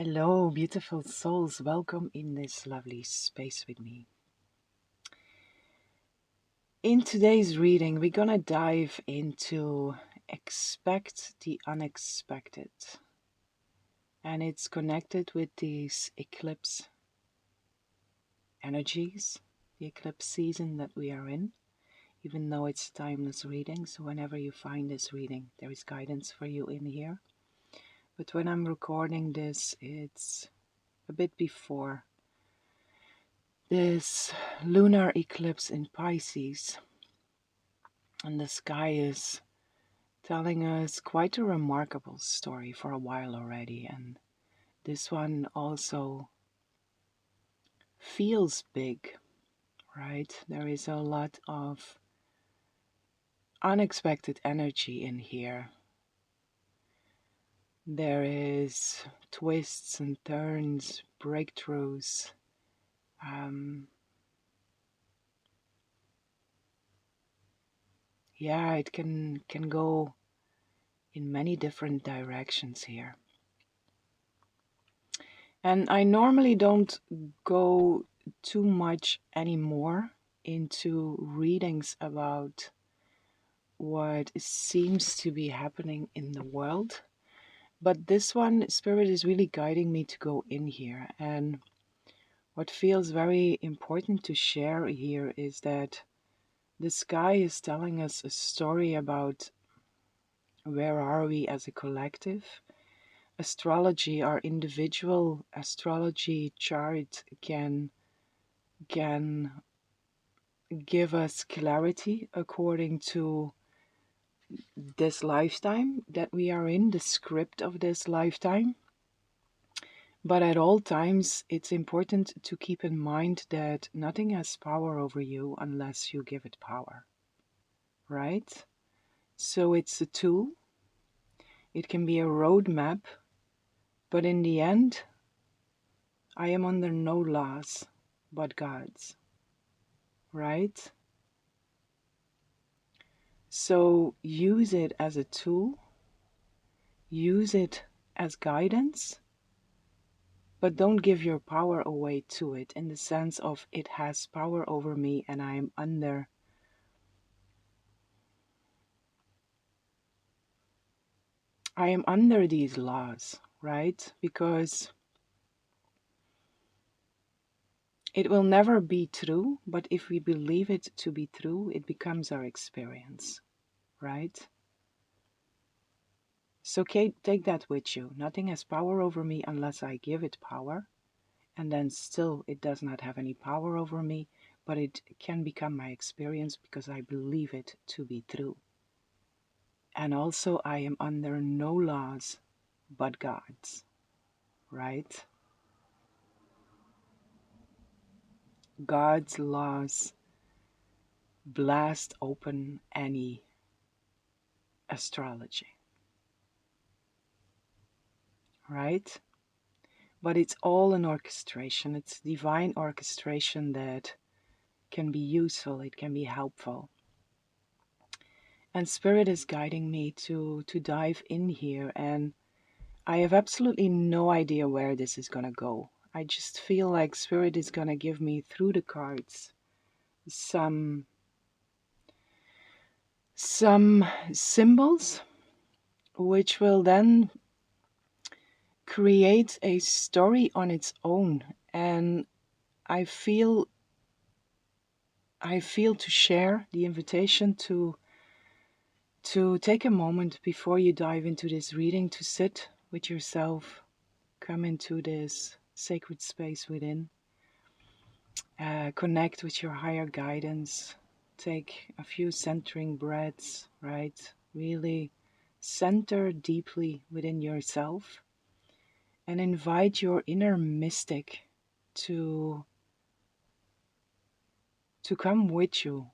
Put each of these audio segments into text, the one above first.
Hello, beautiful souls. Welcome in this lovely space with me. In today's reading, we're gonna dive into expect the unexpected. And it's connected with these eclipse energies, the eclipse season that we are in, even though it's timeless reading. So whenever you find this reading, there is guidance for you in here. But when I'm recording this, it's a bit before this lunar eclipse in Pisces, and the sky is telling us quite a remarkable story for a while already, and this one also feels big, right? There is a lot of unexpected energy in here. There is twists and turns, breakthroughs, it can go in many different directions here. And I normally don't go too much anymore into readings about what seems to be happening in the world. But this one, Spirit is really guiding me to go in here. And what feels very important to share here is that the sky is telling us a story about where are we as a collective. Astrology, our individual astrology chart can give us clarity according to this lifetime that we are in, the script of this lifetime. But at all times, it's important to keep in mind that nothing has power over you unless you give it power, right? So it's a tool, it can be a roadmap, but in the end, I am under no laws but God's, right? So use it as a tool, use it as guidance, but don't give your power away to it in the sense of it has power over me and I am under these laws, right? Because it will never be true, but if we believe it to be true, it becomes our experience, right? So take that with you. Nothing has power over me unless I give it power. And then still it does not have any power over me, but it can become my experience because I believe it to be true. And also I am under no laws but God's, right? God's laws blast open any astrology, right? But it's all an orchestration. It's divine orchestration that can be useful, it can be helpful. And Spirit is guiding me to dive in here, and I have absolutely no idea where this is gonna go. I just feel like Spirit is gonna give me through the cards some symbols which will then create a story on its own. And I feel to share the invitation to take a moment before you dive into this reading, to sit with yourself, come into this sacred space within, connect with your higher guidance, take a few centering breaths, right? Really center deeply within yourself and invite your inner mystic to come with you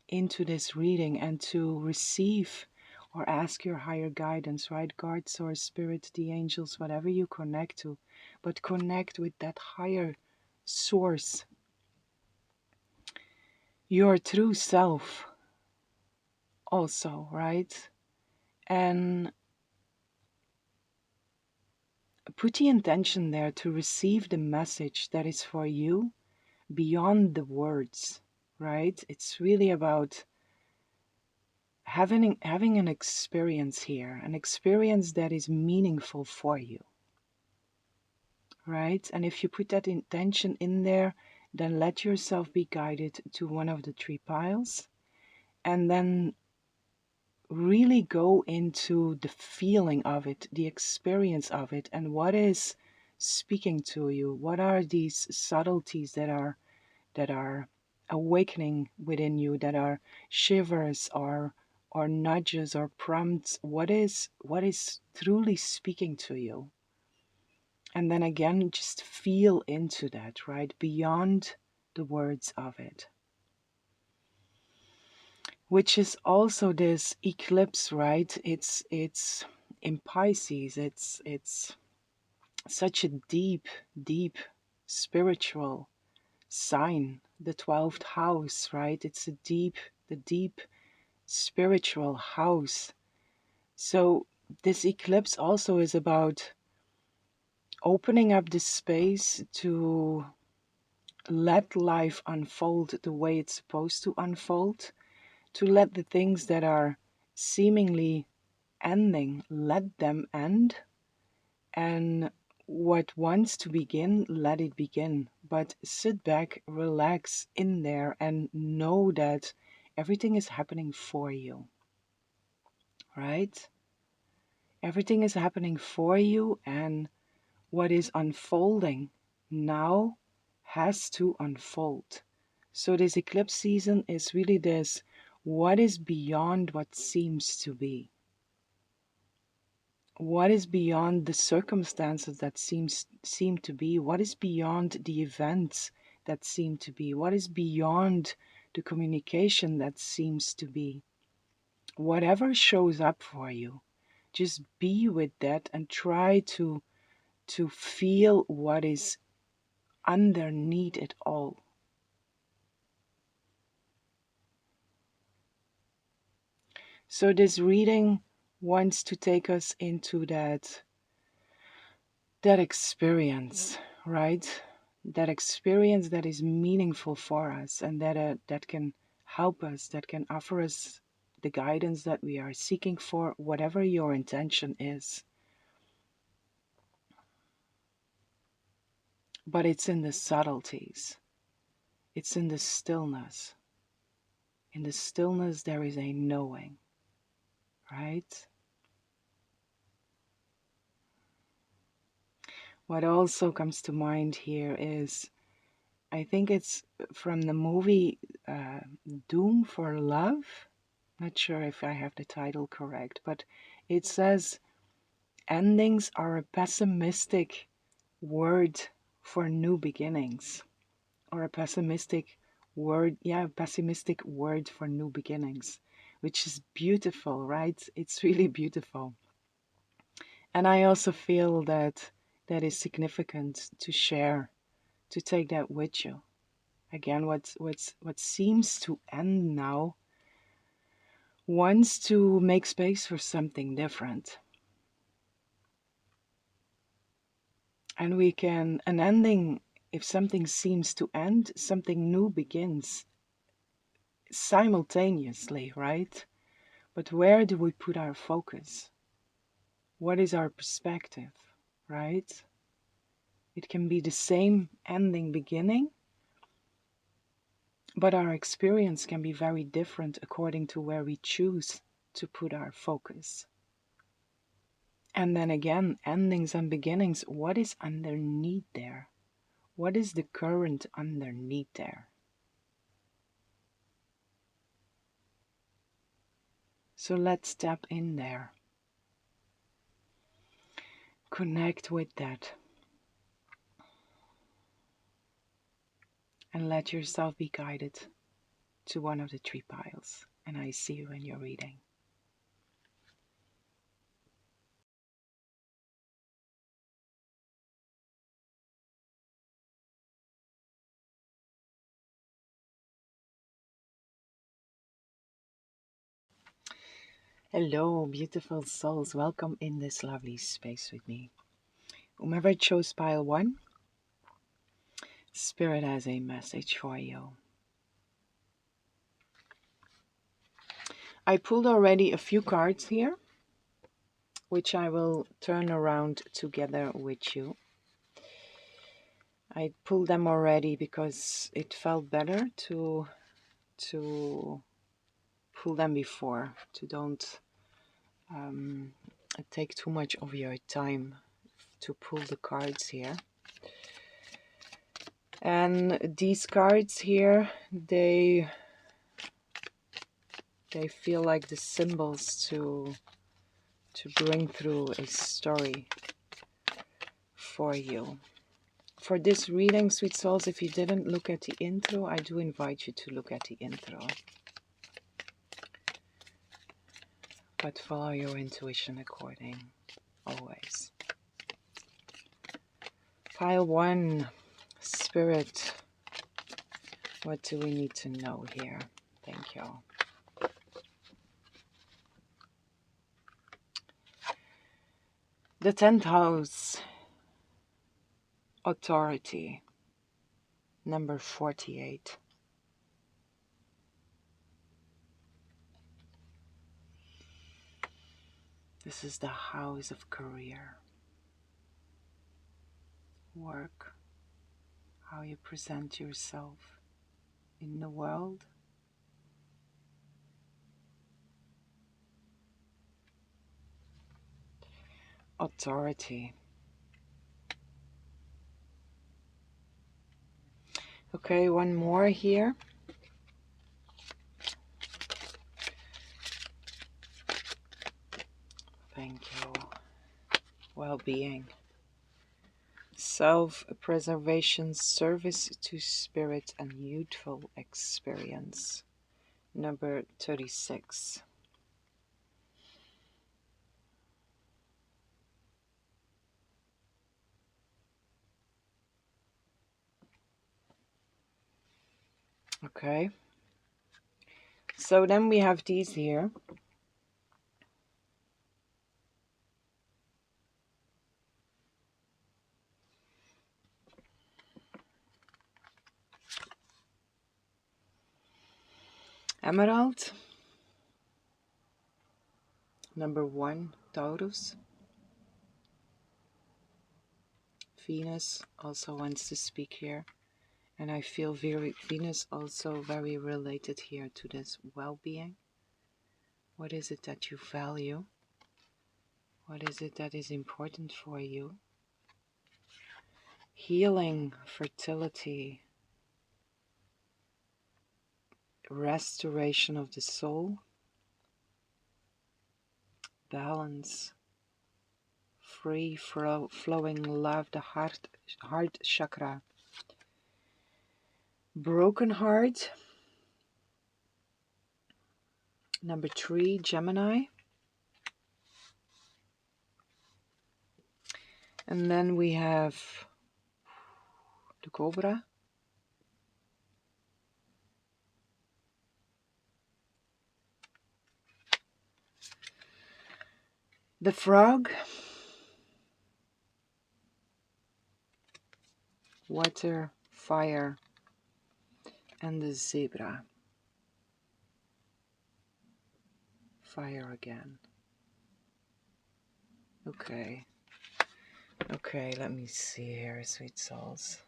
into this reading and to receive or ask your higher guidance, right? God, source, spirit, the angels, whatever you connect to, but connect with that higher source, your true self also, right? And put the intention there to receive the message that is for you beyond the words, right? It's really about having an experience here, an experience that is meaningful for you, right? And if you put that intention in there, then let yourself be guided to one of the three piles, and then really go into the feeling of it, the experience of it, and what is speaking to you. What are these subtleties that are awakening within you, that are shivers or nudges or prompts? What is truly speaking to you? And then again, just feel into that, right? Beyond the words of it. Which is also this eclipse, right? It's in Pisces. It's such a deep spiritual sign, the 12th house, right? It's the deep spiritual house. So this eclipse also is about opening up the space to let life unfold the way it's supposed to unfold, to let the things that are seemingly ending, let them end, and what wants to begin, let it begin. But sit back, relax in there, and know that everything is happening for you, right? Everything is happening for you, and what is unfolding now has to unfold. So this eclipse season is really this: what is beyond what seems to be? What is beyond the circumstances that seem to be? What is beyond the events that seem to be? What is beyond the communication that seems to be? Whatever shows up for you, just be with that and try to feel what is underneath it all. So this reading wants to take us into that experience, right? That experience that is meaningful for us, and that can help us, that can offer us the guidance that we are seeking for, whatever your intention is. But it's in the subtleties. It's in the stillness. In the stillness there is a knowing, right? What also comes to mind here is, I think it's from the movie Doom for Love. Not sure if I have the title correct, but it says endings are a pessimistic word for new beginnings, or a pessimistic word for new beginnings, which is beautiful, right? It's really beautiful. And I also feel that that is significant to share, to take that with you. Again, what seems to end now wants to make space for something different. And an ending, if something seems to end, something new begins simultaneously, right? But where do we put our focus? What is our perspective, right? It can be the same ending beginning, but our experience can be very different according to where we choose to put our focus. And then again, endings and beginnings, what is underneath there? What is the current underneath there? So let's tap in there. Connect with that. And let yourself be guided to one of the three piles. And I see you in your reading. Hello, beautiful souls. Welcome in this lovely space with me. Whomever chose pile 1, Spirit has a message for you. I pulled already a few cards here, which I will turn around together with you. I pulled them already because it felt better to pull them before, to don't take too much of your time to pull the cards here. And these cards here, they feel like the symbols to bring through a story for you. For this reading, sweet souls, if you didn't look at the intro, I do invite you to look at the intro. But follow your intuition according, always. Pile 1, Spirit, what do we need to know here? Thank you. The 10th house, authority, number 48. This is the house of career, work, how you present yourself in the world. Authority. Okay, one more here. Thank you. Well-being. Self-preservation, service to spirit and youthful experience. Number 36. Okay. So then we have these here. Emerald. Number 1, Taurus. Venus also wants to speak here. And I feel Venus also very related here to this well-being. What is it that you value? What is it that is important for you? Healing, fertility, restoration of the soul, balance, free flowing love, the heart chakra. Broken heart. Number 3, Gemini. And then we have the Cobra. The Frog. Water, fire, and the Zebra. Fire again. Okay. Okay, let me see here, sweet souls.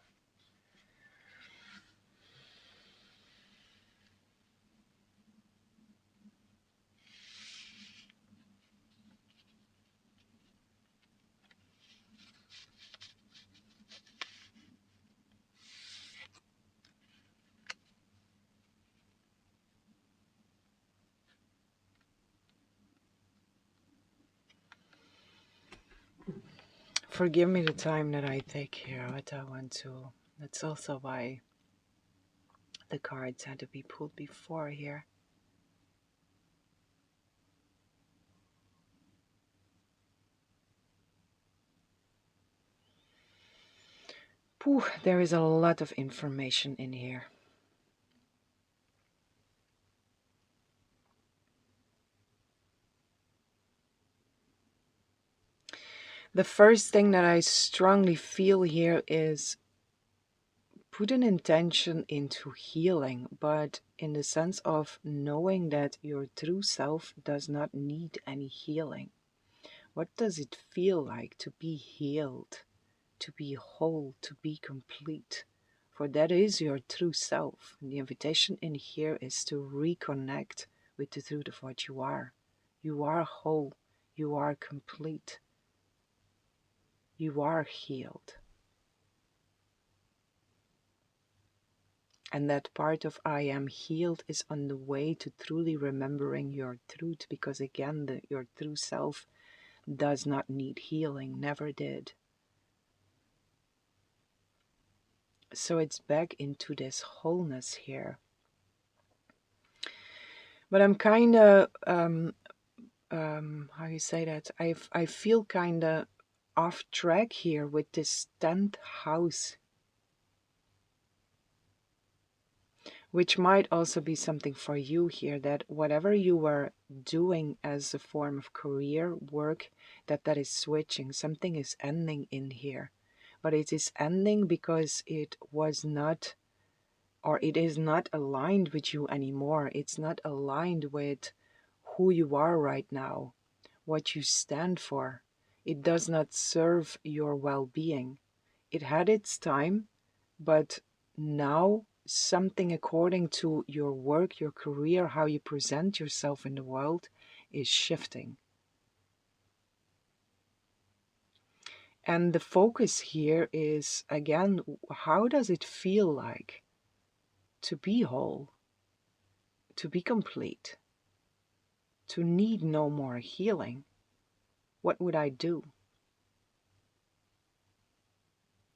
Forgive me the time that I take here, but I want to. That's also why the cards had to be pulled before here. Pooh, there is a lot of information in here. The first thing that I strongly feel here is put an intention into healing, but in the sense of knowing that your true self does not need any healing. What does it feel like to be healed, to be whole, to be complete? For that is your true self. And the invitation in here is to reconnect with the truth of what you are. You are whole, you are complete, you are healed. And that part of I am healed is on the way to truly remembering your truth, because again, your true self does not need healing, never did. So it's back into this wholeness here. But I'm kind of, how you say that? I feel kind of off track here with this 10th house, which might also be something for you here, that whatever you were doing as a form of career work, that is switching. Something is ending in here, but it is ending because it was not, or it is not aligned with you anymore. It's not aligned with who you are right now, what you stand for. It does not serve your well-being. It had its time, but now something according to your work, your career, how you present yourself in the world is shifting. And the focus here is, again, how does it feel like to be whole, to be complete, to need no more healing? What would I do?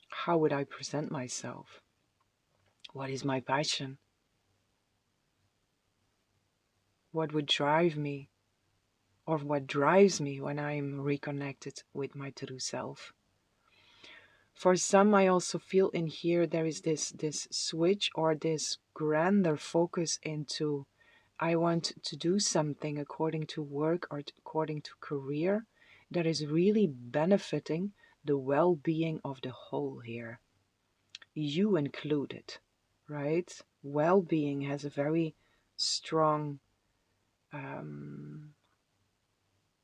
How would I present myself? What is my passion? What would drive me, or what drives me when I'm reconnected with my true self? For some, I also feel in here there is this switch or this grander focus into, I want to do something according to work or according to career that is really benefiting the well-being of the whole here, you included, right? Well-being has a very strong,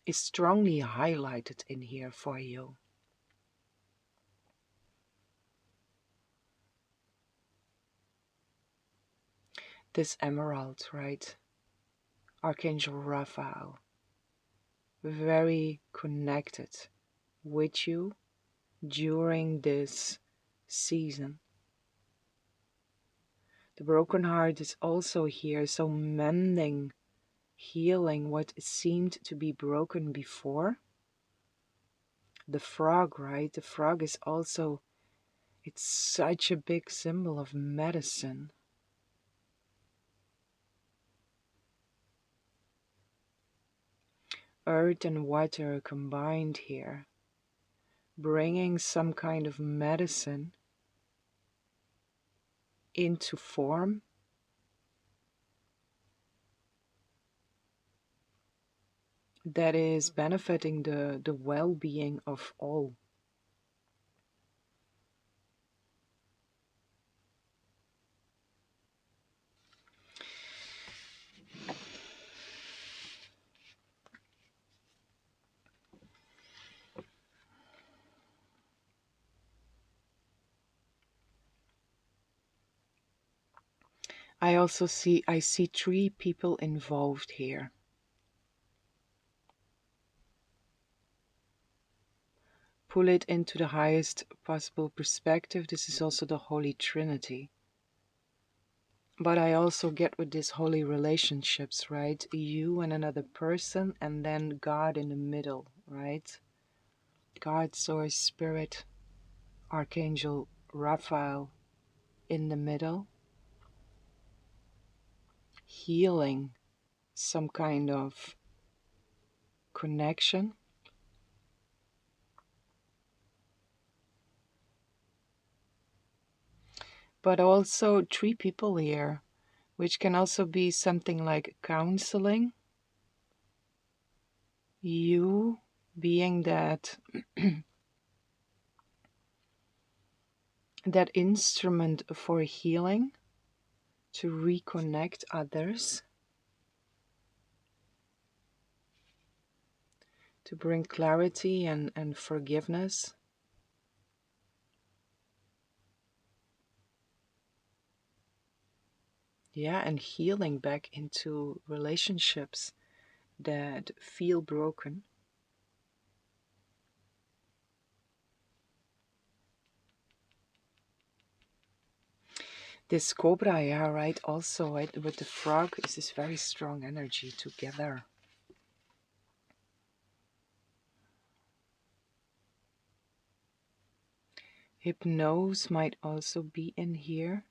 is strongly highlighted in here for you. This emerald, right? Archangel Raphael, very connected with you during this season. The broken heart is also here, so mending, healing what seemed to be broken before. The frog, right? The frog is also, it's such a big symbol of medicine. Earth and water combined here, bringing some kind of medicine into form that is benefiting the well-being of all. I see 3 people involved here. Pull it into the highest possible perspective. This is also the Holy Trinity. But I also get with these holy relationships, right? You and another person, and then God in the middle, right? God, Source, Spirit, Archangel Raphael in the middle, healing some kind of connection. But also 3 people here, which can also be something like counseling. You being that that instrument for healing, to reconnect others, to bring clarity and forgiveness. Yeah, and healing back into relationships that feel broken. This cobra, yeah, right, also right, with the frog is this very strong energy together. Hypnose might also be in here,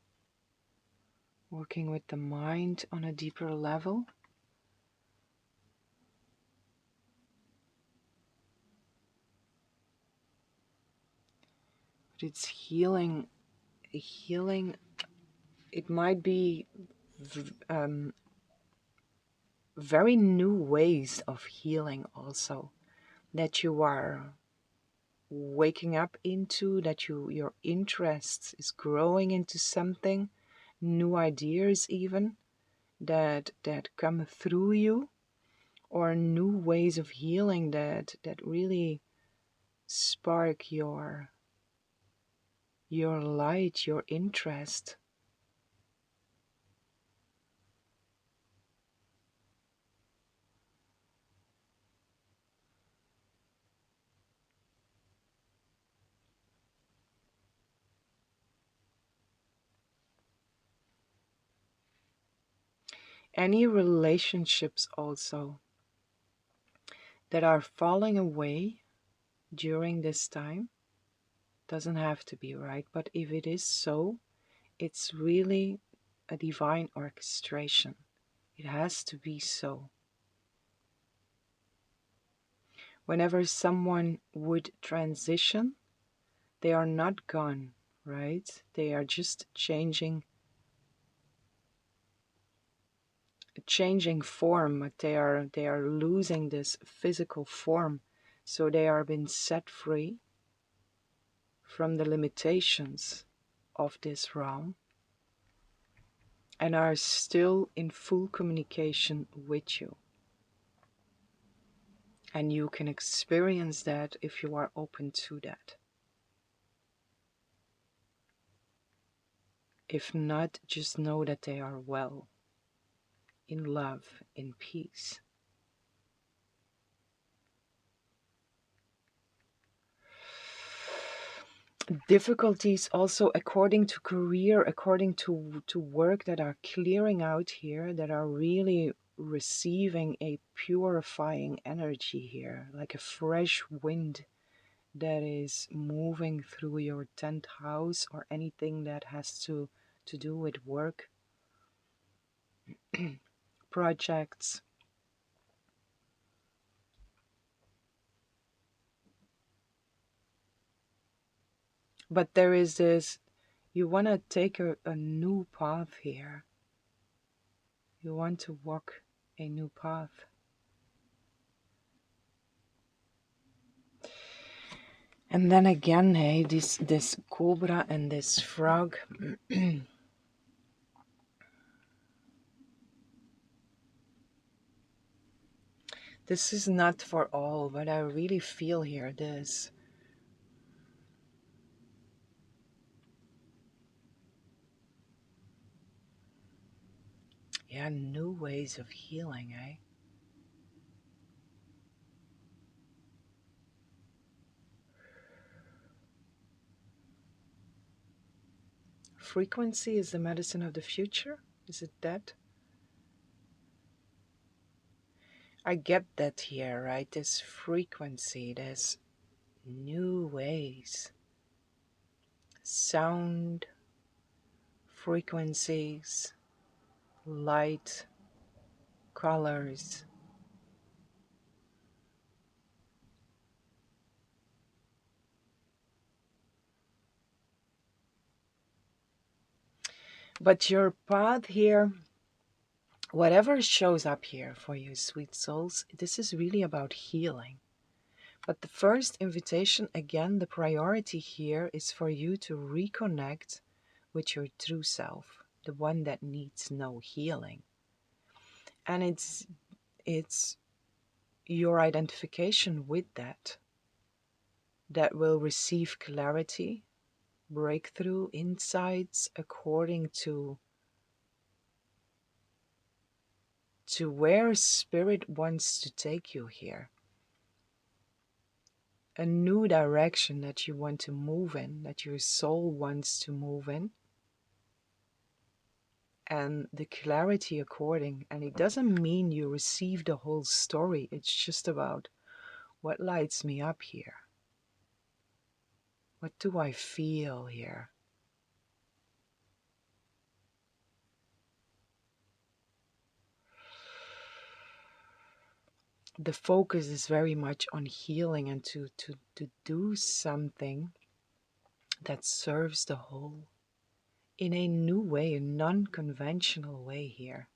working with the mind on a deeper level. But it's healing, healing, it might be very new ways of healing also that you are waking up into, that your interest is growing into something, new ideas even that come through you, or new ways of healing that really spark your light, your interest. Any relationships also that are falling away during this time, doesn't have to be, right? But if it is so, it's really a divine orchestration. It has to be so. Whenever someone would transition, they are not gone, right? They are just changing form, but they are losing this physical form. So they are being set free from the limitations of this realm and are still in full communication with you. And you can experience that if you are open to that. If not, just know that they are well, in love, in peace. Difficulties also according to career, according to work, that are clearing out here, that are really receiving a purifying energy here, like a fresh wind that is moving through your 10th house, or anything that has to do with work, projects. But there is this, you want to take a new path here. You want to walk a new path. And then again, hey, this cobra and this frog. This is not for all, but I really feel here this. Yeah, new ways of healing, eh? Frequency is the medicine of the future? Is it that? I get that here, right? This frequency, this new ways, sound frequencies, light, colors. But your path here, whatever shows up here for you, sweet souls, this is really about healing. But the first invitation, again, the priority here is for you to reconnect with your true self, the one that needs no healing. And it's your identification with that will receive clarity, breakthrough, insights according to where spirit wants to take you here. A new direction that you want to move in, that your soul wants to move in. And the clarity according, and it doesn't mean you receive the whole story, it's just about what lights me up here. What do I feel here? The focus is very much on healing and to do something that serves the whole in a new way, a non-conventional way here.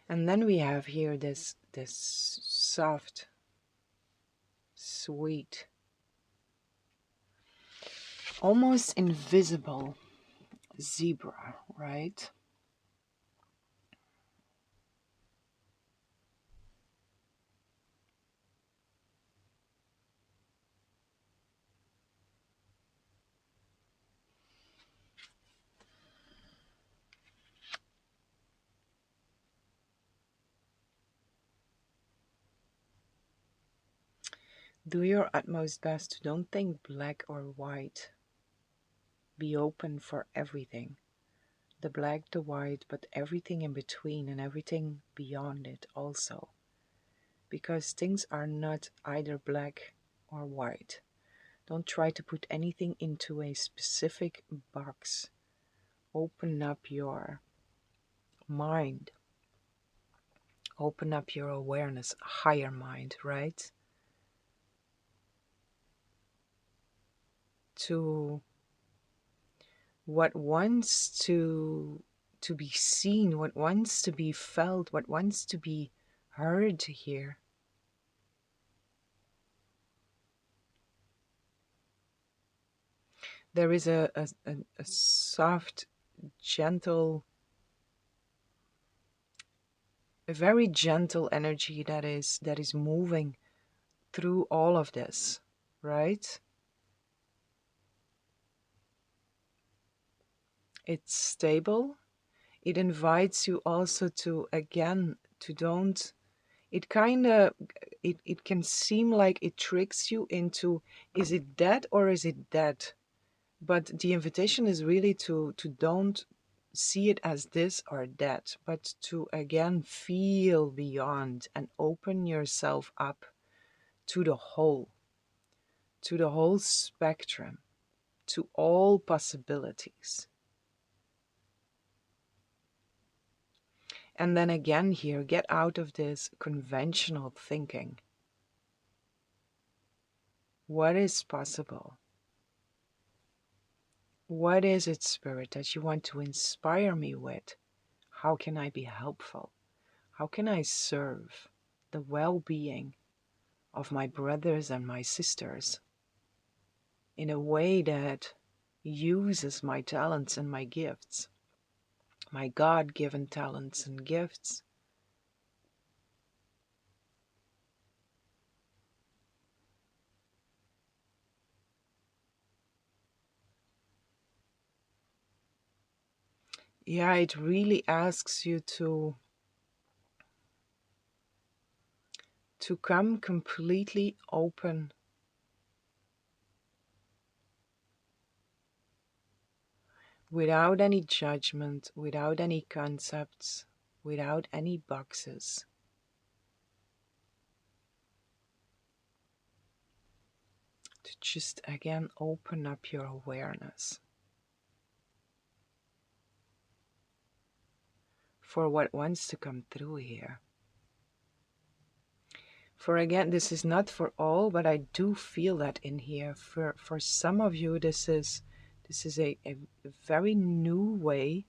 And then we have here this soft, sweet, almost invisible zebra, right? Do your utmost best. Don't think black or white. Be open for everything. The black, the white, but everything in between and everything beyond it also. Because things are not either black or white. Don't try to put anything into a specific box. Open up your mind. Open up your awareness, higher mind, right? To what wants to be seen, what wants to be felt, what wants to be heard here. There is a soft, gentle, a very gentle energy that is moving through all of this, right? It's stable. It invites you also to, again, to don't, it kind of, it can seem like it tricks you into, is it that or is it that? But the invitation is really to don't see it as this or that, but to again feel beyond and open yourself up to the whole spectrum, to all possibilities. And then again here, get out of this conventional thinking. What is possible? What is it, Spirit, that you want to inspire me with? How can I be helpful? How can I serve the well-being of my brothers and my sisters in a way that uses my talents and my gifts, my God-given talents and gifts? Yeah, it really asks you to come completely open, without any judgment, without any concepts, without any boxes. To just again open up your awareness for what wants to come through here. For again, this is not for all, but I do feel that in here. For some of you, this is a very new way,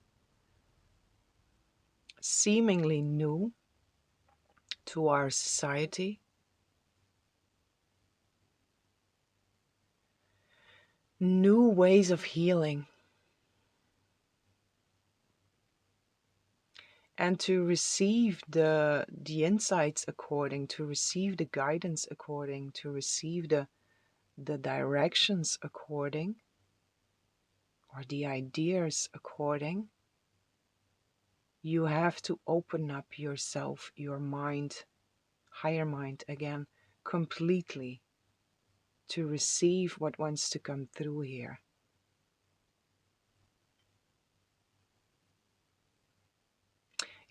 seemingly new, to our society. New ways of healing. And to receive the insights according, to receive the guidance according, to receive the directions according, or the ideas according, you have to open up yourself, your mind, higher mind again, completely to receive what wants to come through here.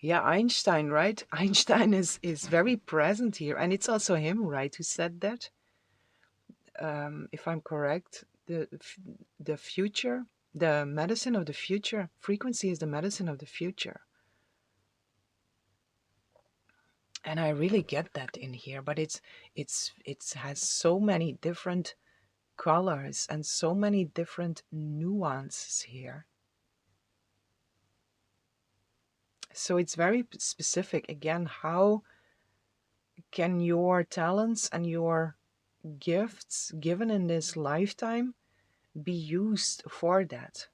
Yeah, Einstein, right? Einstein is very present here, and it's also him, right, who said that. If I'm correct, the future, the medicine of the future, frequency is the medicine of the future. And I really get that in here, but it has so many different colors and so many different nuances here. So it's very specific. Again, how can your talents and your gifts given in this lifetime be used for that?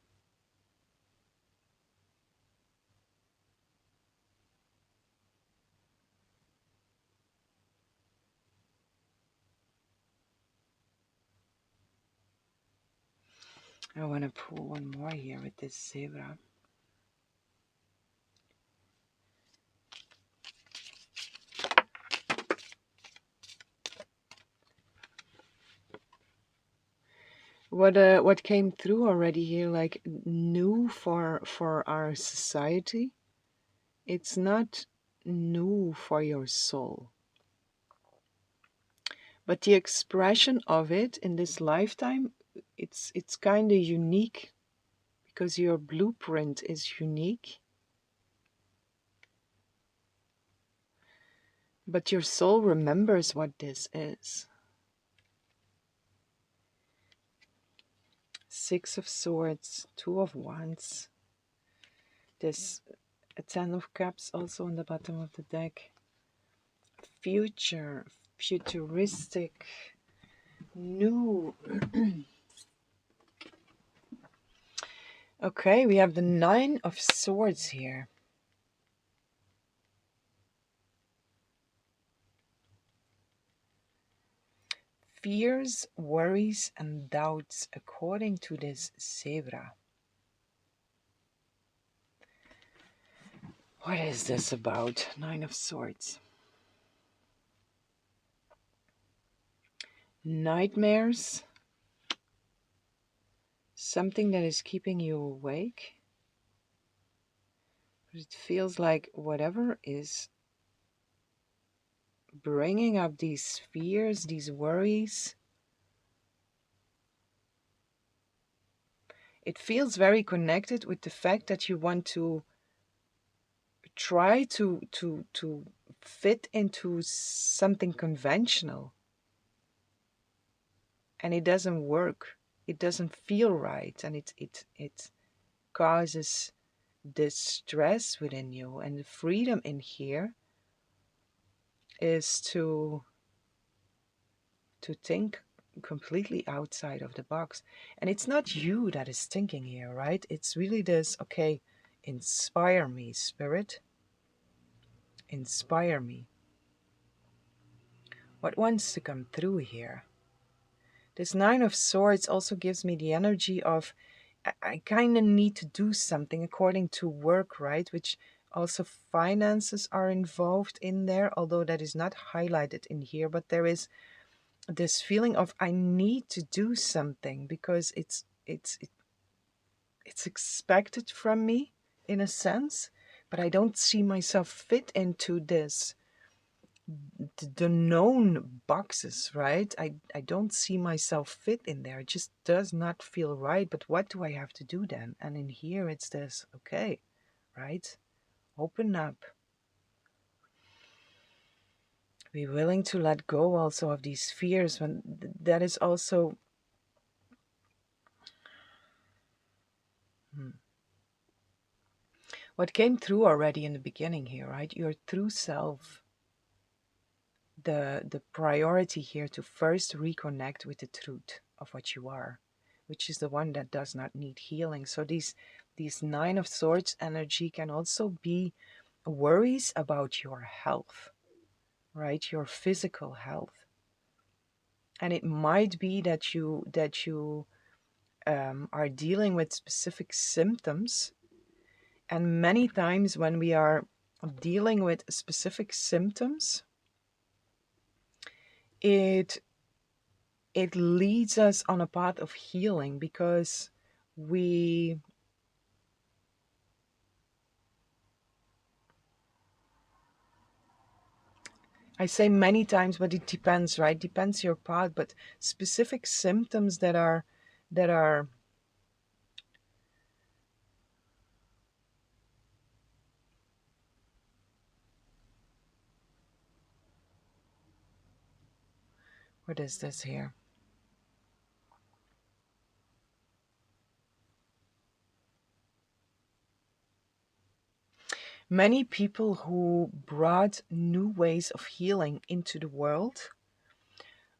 I want to pull one more here with this zebra. What came through already here, like new for our society, it's not new for your soul, but the expression of it in this lifetime, it's kind of unique because your blueprint is unique, but your soul remembers what this is. Six of Swords, Two of Wands, this a Ten of Cups also on the bottom of the deck. Future, futuristic, new. Okay, we have the Nine of Swords here. Fears, worries, and doubts according to this zebra. What is this about? Nine of Swords. Nightmares. Something that is keeping you awake. But it feels like whatever is bringing up these fears, these worries, it feels very connected with the fact that you want to try to fit into something conventional, and it doesn't work. It doesn't feel right, and it causes distress within you. And the freedom in here is to think completely outside of the box. And it's not you that is thinking here, right? It's really this, okay, inspire me, spirit. Inspire me. What wants to come through here? This Nine of Swords also gives me the energy of I kind of need to do something according to work, right? Which also finances are involved in there, although that is not highlighted in here. But there is this feeling of I need to do something because it's expected from me in a sense, but I don't see myself fit into this the known boxes, right? I don't see myself fit in there. It just does not feel right. But what do I have to do then? And in here it's this, okay, right? Open up. Be willing to let go also of these fears when that is also what came through already in the beginning here, right? Your true self. the priority here to first reconnect with the truth of what you are, which is the one that does not need healing. So these Nine of Swords energy can also be worries about your health, right? Your physical health. And it might be that you are dealing with specific symptoms. And many times when we are dealing with specific symptoms, it leads us on a path of healing, because we I say many times, but it depends, right? Depends your path, but specific symptoms that are what is this here? Many people who brought new ways of healing into the world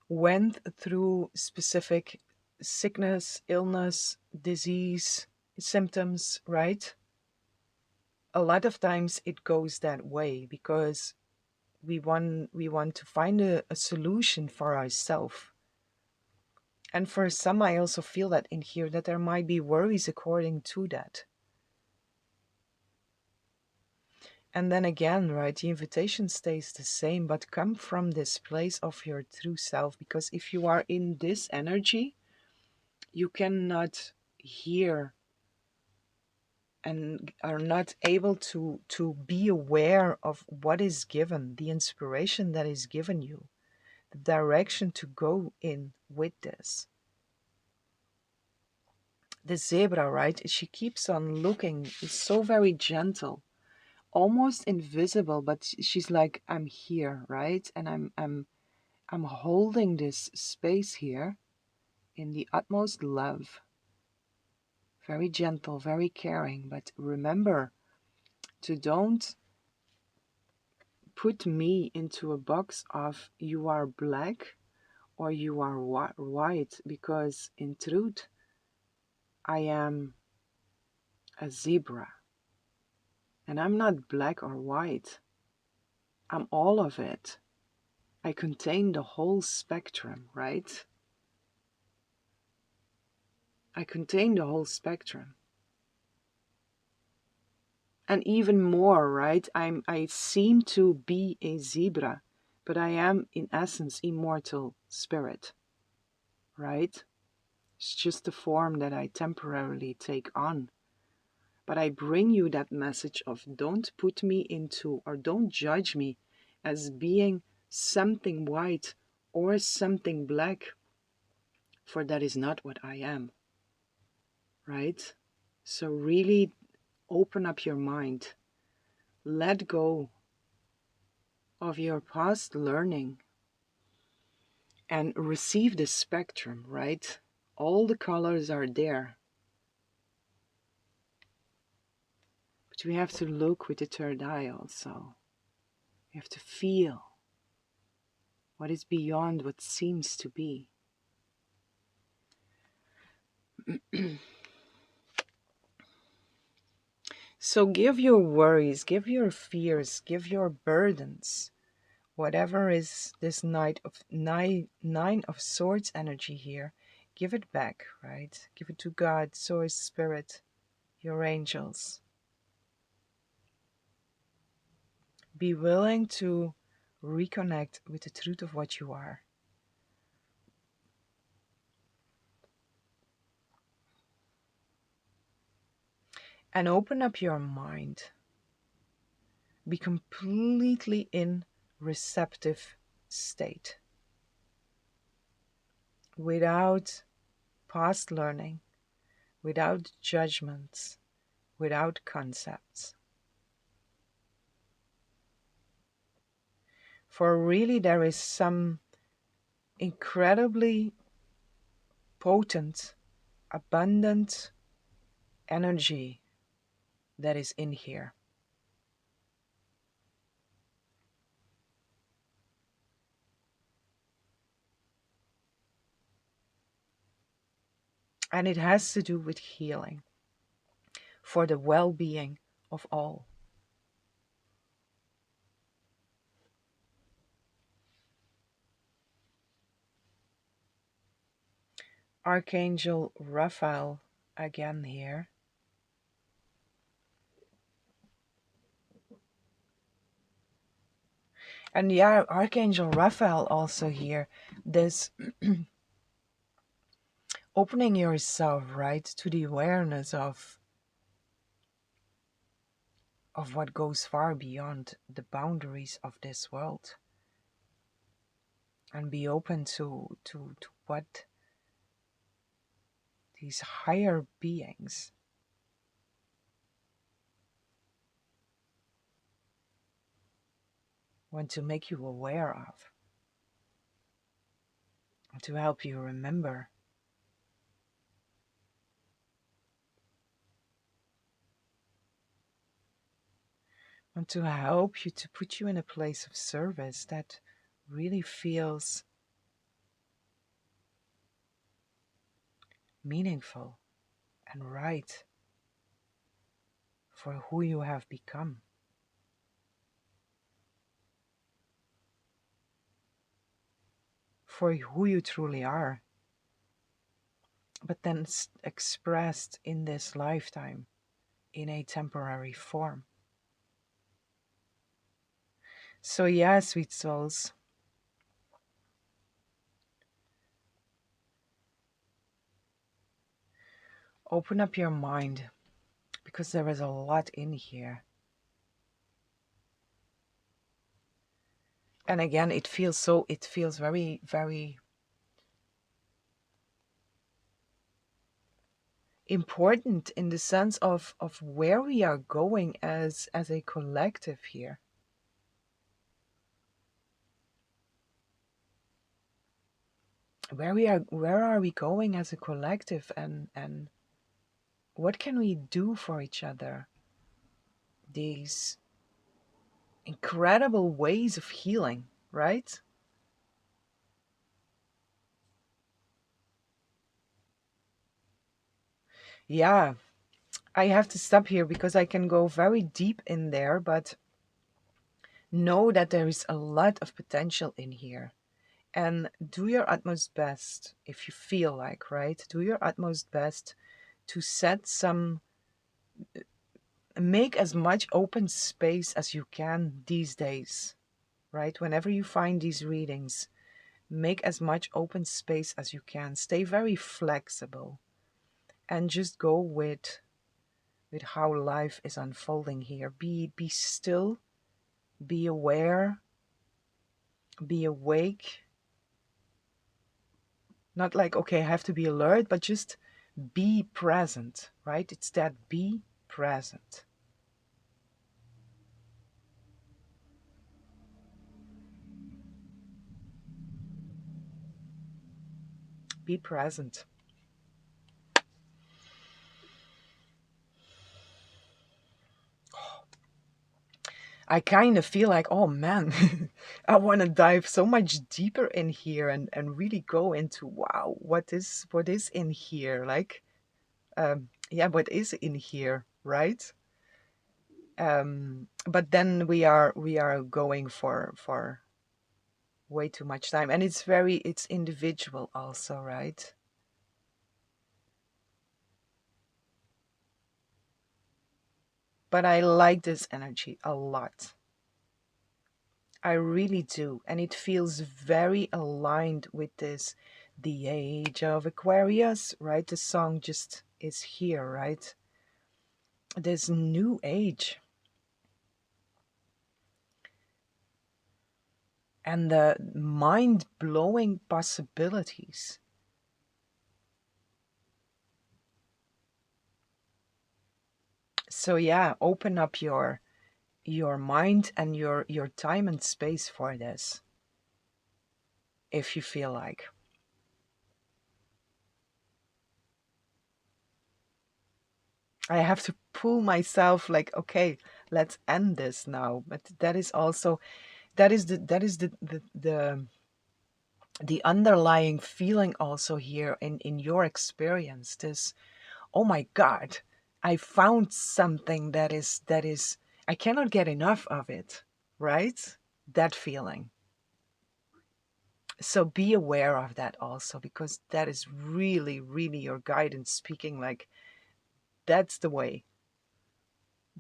went through specific sickness, illness, disease, symptoms, right? A lot of times it goes that way because we want to find a solution for ourselves. And for some, I also feel that in here that there might be worries according to that. And then again, right, the invitation stays the same, but come from this place of your true self. Because if you are in this energy, you cannot hear and are not able to be aware of what is given, the inspiration that is given you, the direction to go in with this. The zebra, right, she keeps on looking, is so very gentle, almost invisible, but she's like, I'm here, right? And I'm holding this space here in the utmost love. Very gentle, very caring, but remember to don't put me into a box of you are black or you are white, because in truth I am a zebra, and I'm not black or white. I'm all of it. I contain the whole spectrum, right? I contain the whole spectrum. And even more, right? I seem to be a zebra, but I am in essence immortal spirit, right? It's just the form that I temporarily take on. But I bring you that message of don't put me into, or don't judge me as being something white or something black, for that is not what I am, right? So really open up your mind. Let go of your past learning and receive the spectrum, right? All the colors are there. But we have to look with the third eye also. We have to feel what is beyond what seems to be. So give your worries, give your fears, give your burdens, whatever is this nine of swords energy here, give it back, right? Give it to God, source, spirit, your angels. Be willing to reconnect with the truth of what you are. And open up your mind. Be completely in receptive state. Without past learning, without judgments, without concepts. For really there is some incredibly potent, abundant energy that is in here. And it has to do with healing for the well-being of all. Archangel Raphael again here. And yeah, Archangel Raphael also here. This opening yourself, right, to the awareness of what goes far beyond the boundaries of this world. And be open to what these higher beings want to make you aware of, to help you remember. Want to help you, to put you in a place of service that really feels meaningful and right for who you have become. For who you truly are, but then expressed in this lifetime in a temporary form. So yeah, sweet souls, open up your mind, because there is a lot in here. And again, it feels very, very important in the sense of where we are going as a collective here. Where are we going as a collective, and what can we do for each other? These incredible ways of healing, right? Yeah, I have to stop here because I can go very deep in there, but know that there is a lot of potential in here. And do your utmost best, if you feel like, right? Do your utmost best to make as much open space as you can these days, right? Whenever you find these readings, make as much open space as you can. Stay very flexible and just go with how life is unfolding here. Be still, be aware, be awake. Not like, okay, I have to be alert, but just be present, right? It's that be present. Be present. I kind of feel like, oh man, I want to dive so much deeper in here and really go into, wow, what is in here? Like, yeah, what is in here, right? But then we are going for way too much time, and it's individual also, right? But I like this energy a lot. I really do. And it feels very aligned with this, the age of Aquarius, right? The song just is here, right? This new age. And the mind blowing possibilities. So yeah, open up your mind and your time and space for this, if you feel like. I have to pull myself like, okay, let's end this now. But that is also, that is the the underlying feeling also here in your experience, this, oh my God, I found something that is I cannot get enough of it, right? That feeling. So be aware of that also, because that is really, really your guidance speaking, like, that's the way.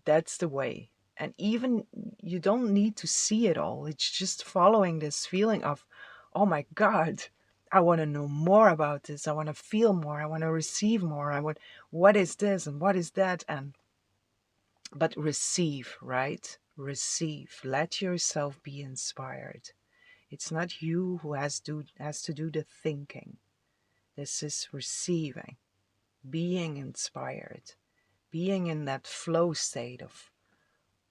That's the way. And even you don't need to see it all. It's just following this feeling of, oh my God, I want to know more about this. I want to feel more. I want to receive more. What is this and what is that? But receive, right? Receive. Let yourself be inspired. It's not you who has to do the thinking. This is receiving, being inspired, being in that flow state of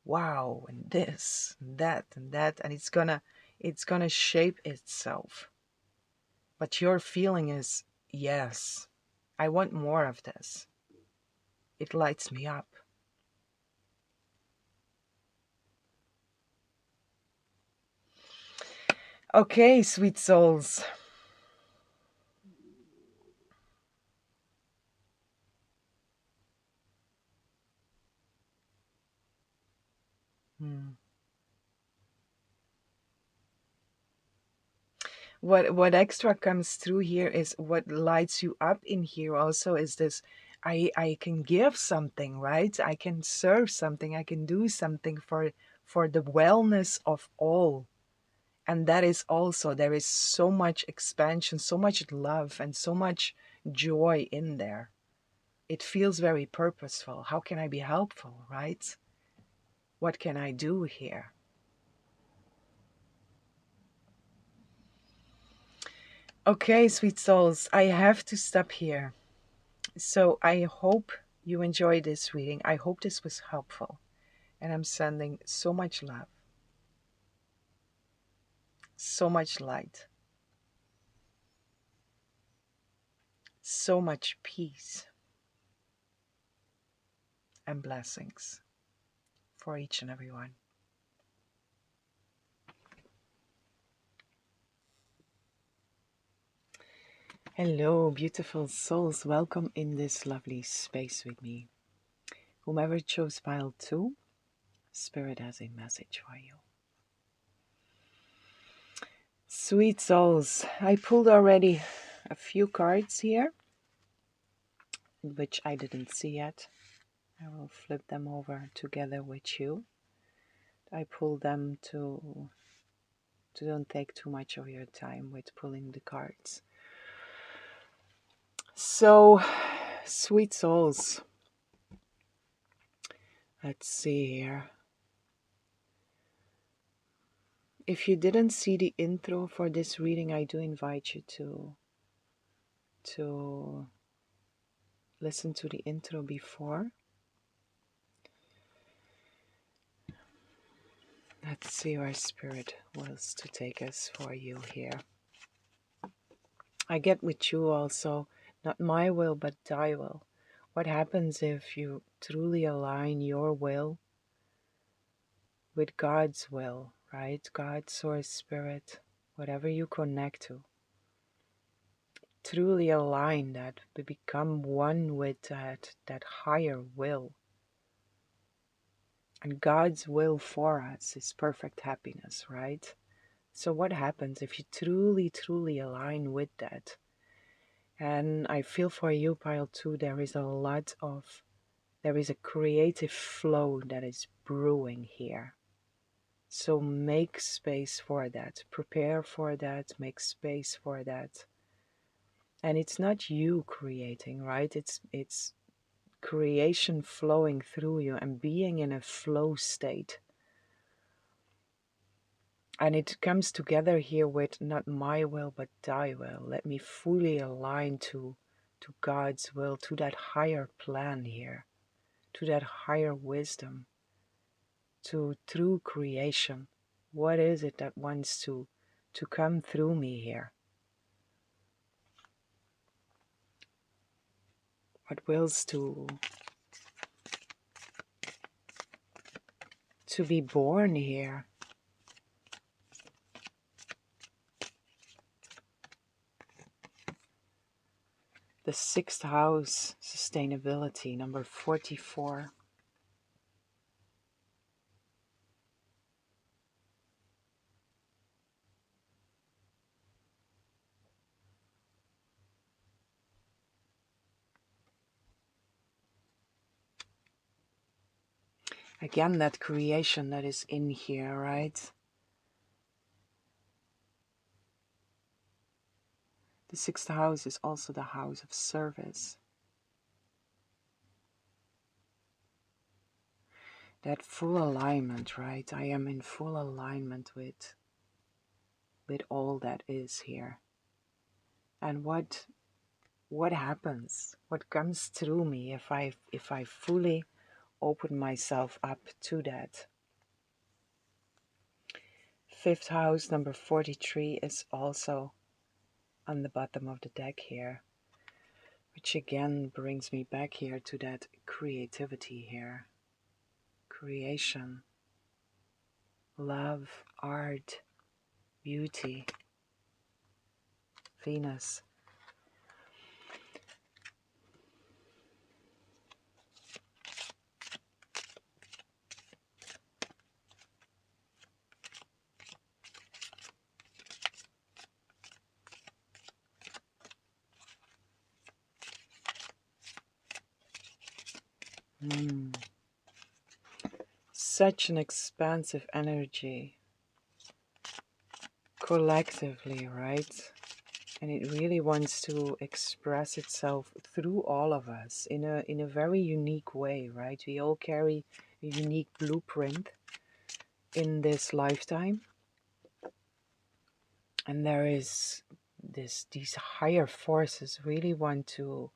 wow, and this and that, and it's gonna shape itself. But your feeling is, yes, I want more of this. It lights me up. Okay, sweet souls. Hmm. What extra comes through here is what lights you up in here also is this, I can give something, right? I can serve something, I can do something for the wellness of all. And that is also, there is so much expansion, so much love, and so much joy in there. It feels very purposeful. How can I be helpful, right? What can I do here? Okay, sweet souls, I have to stop here. So I hope you enjoyed this reading. I hope this was helpful. And I'm sending so much love, so much light, so much peace and blessings for each and every one. Hello, beautiful souls. Welcome in this lovely space with me. Whomever chose pile 2, Spirit has a message for you. Sweet souls, I pulled already a few cards here, which I didn't see yet. I will flip them over together with you. I pulled them to don't take too much of your time with pulling the cards. So, sweet souls, let's see here. If you didn't see the intro for this reading, I do invite you to listen to the intro before. Let's see where Spirit wants to take us for you here. I get with you also, not my will, but thy will. What happens if you truly align your will with God's will, right? God, Source, Spirit, whatever you connect to. Truly align that, we become one with that higher will. And God's will for us is perfect happiness, right? So what happens if you truly, truly align with that? And I feel for you, pile 2, there is a creative flow that is brewing here. So make space for that, prepare for that, make space for that. And it's not you creating, right? It's creation flowing through you and being in a flow state. And it comes together here with not my will, but thy will. Let me fully align to God's will, to that higher plan here, to that higher wisdom, to true creation. What is it that wants to come through me here? What wills to be born here? The sixth house, sustainability, number 44. Again, that creation that is in here, right? The sixth house is also the house of service. That full alignment, right? I am in full alignment with all that is here. And what happens? What comes through me if I fully open myself up to that? Fifth house, number 43, is also on the bottom of the deck here, which again brings me back here to that creativity here. Creation, love, art, beauty, Venus. Such an expansive energy, collectively, right? And it really wants to express itself through all of us in a very unique way, right? We all carry a unique blueprint in this lifetime, and there is these higher forces really want to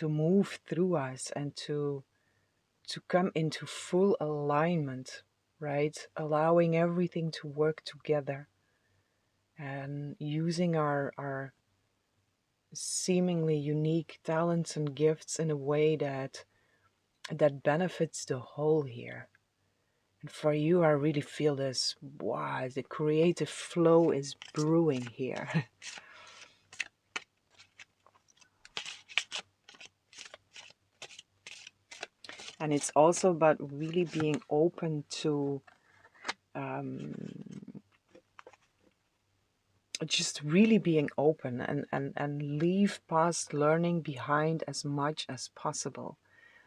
move through us and to come into full alignment, right? Allowing everything to work together and using our seemingly unique talents and gifts in a way that benefits the whole here. And for you, I really feel this, wow, the creative flow is brewing here. And it's also about really being open to just really being open and leave past learning behind as much as possible.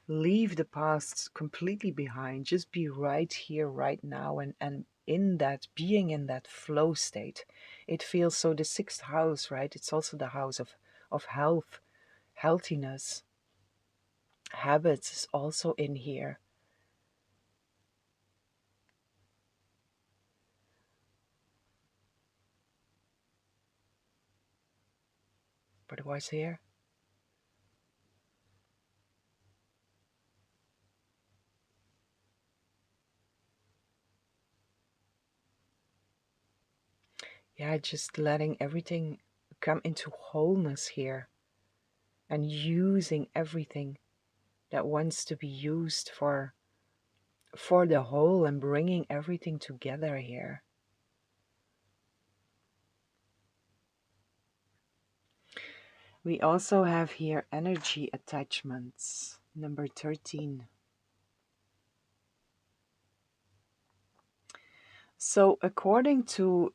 Leave the past completely behind. Just be right here, right now, and in that, being in that flow state. It feels so. The sixth house, right? It's also the house of health, healthiness. Habits is also in here. But it was here. Yeah, just letting everything come into wholeness here and using everything that wants to be used for the whole and bringing everything together here. We also have here energy attachments, number 13. So according to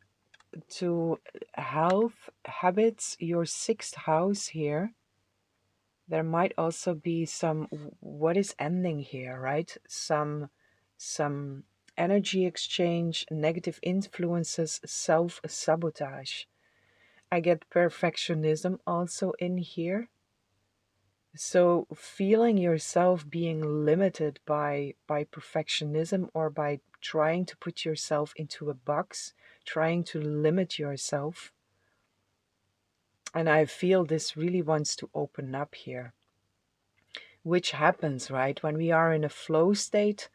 health habits, your sixth house here, there might also be some, what is ending here, right? Some energy exchange, negative influences, self-sabotage. I get perfectionism also in here. So feeling yourself being limited by perfectionism or by trying to put yourself into a box, trying to limit yourself. And I feel this really wants to open up here. Which happens, right? When we are in a flow state,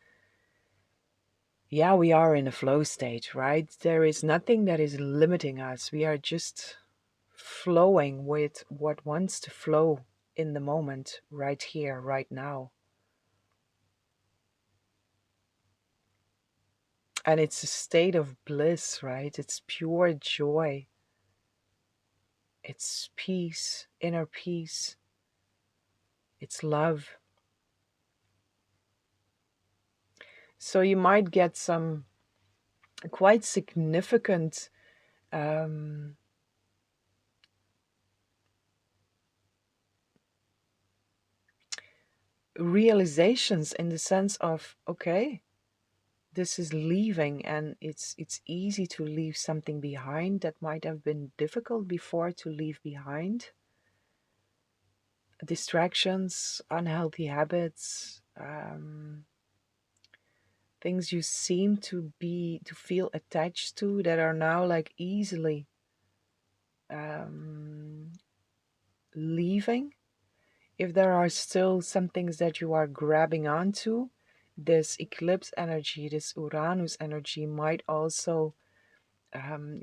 yeah, we are in a flow state, right? There is nothing that is limiting us. We are just flowing with what wants to flow in the moment, right here, right now. And it's a state of bliss, right? It's pure joy. It's peace, inner peace. It's love. So you might get some quite significant realizations, in the sense of, okay, this is leaving, and it's easy to leave something behind that might have been difficult before to leave behind. Distractions, unhealthy habits, things you seem to feel attached to, that are now like easily leaving. If there are still some things that you are grabbing onto, this eclipse energy, this Uranus energy, might also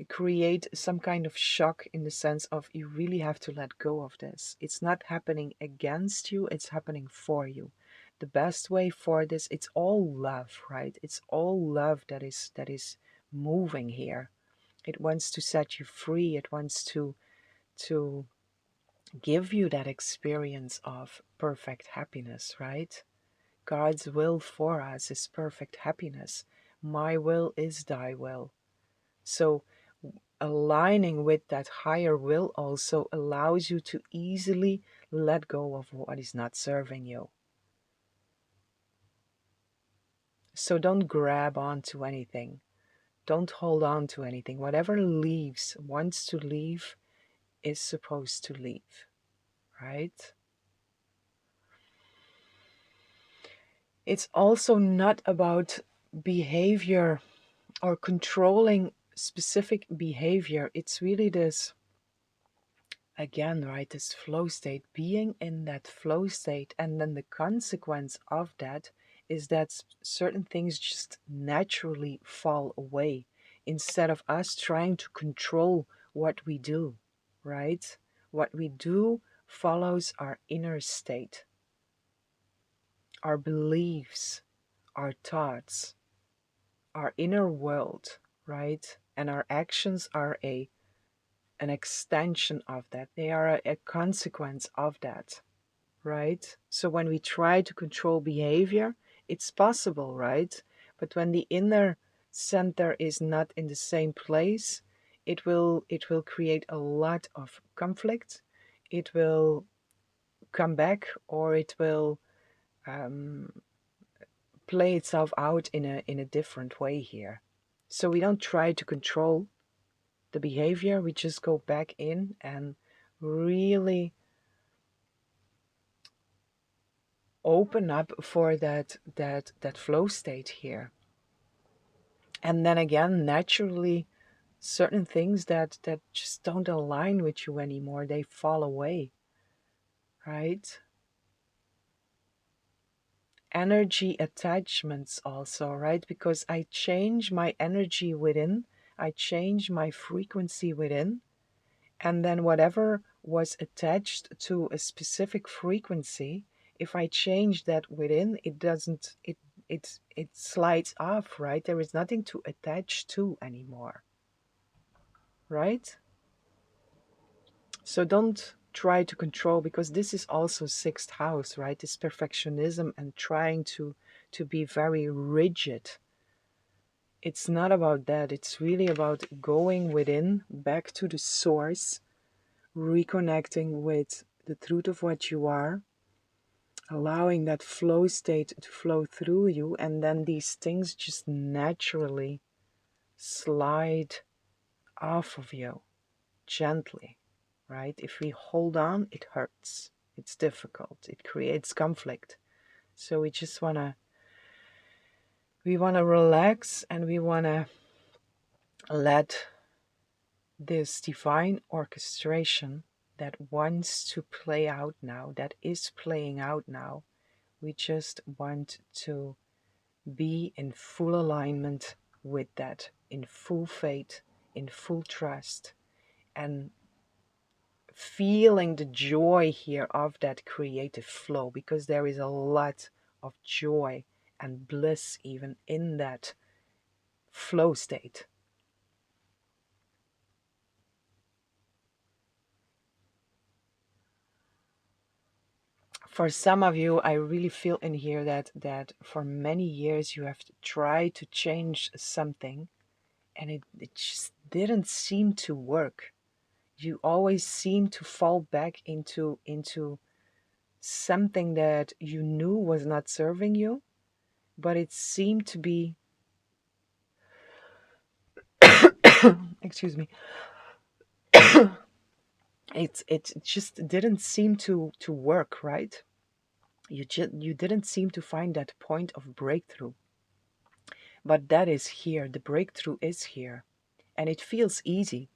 create some kind of shock, in the sense of, you really have to let go of this. It's not happening against you, it's happening for you. The best way for this, it's all love, right? It's all love that is moving here. It wants to set you free. It wants to give you that experience of perfect happiness, right? God's will for us is perfect happiness. My will is thy will. So aligning with that higher will also allows you to easily let go of what is not serving you. So don't grab onto anything. Don't hold on to anything. Whatever leaves, wants to leave, is supposed to leave, right? It's also not about behavior or controlling specific behavior. It's really this, again, right, this flow state, being in that flow state. And then the consequence of that is that certain things just naturally fall away, instead of us trying to control what we do, right? What we do follows our inner state, our beliefs, our thoughts, our inner world, right? And our actions are an extension of that. They are a consequence of that, right? So when we try to control behavior, it's possible, right? But when the inner center is not in the same place, it will create a lot of conflict. It will come back, or it will um, play itself out in a different way here. So we don't try to control the behavior, we just go back in and really open up for that flow state here. And then again, naturally, certain things that just don't align with you anymore, they fall away, right? Energy attachments also, right? Because I change my energy within, I change my frequency within, and then whatever was attached to a specific frequency, if I change that within, it doesn't, it slides off, right? There is nothing to attach to anymore, right? So don't try to control, because this is also sixth house, right? This perfectionism and trying to be very rigid. It's not about that. It's really about going within, back to the source, reconnecting with the truth of what you are, allowing that flow state to flow through you, and then these things just naturally slide off of you gently, right? If we hold on, it hurts, it's difficult, it creates conflict. So we want to relax, and we want to let this divine orchestration that wants to play out now, that is playing out now, we just want to be in full alignment with that, in full faith, in full trust, and feeling the joy here of that creative flow, because there is a lot of joy and bliss even in that flow state. For some of you, I really feel in here that for many years you have tried to change something, and it just didn't seem to work. You always seem to fall back into something that you knew was not serving you, but it seemed to be excuse me, it just didn't seem to work, right? You didn't seem to find that point of breakthrough. But that is here. The breakthrough is here. And it feels easy.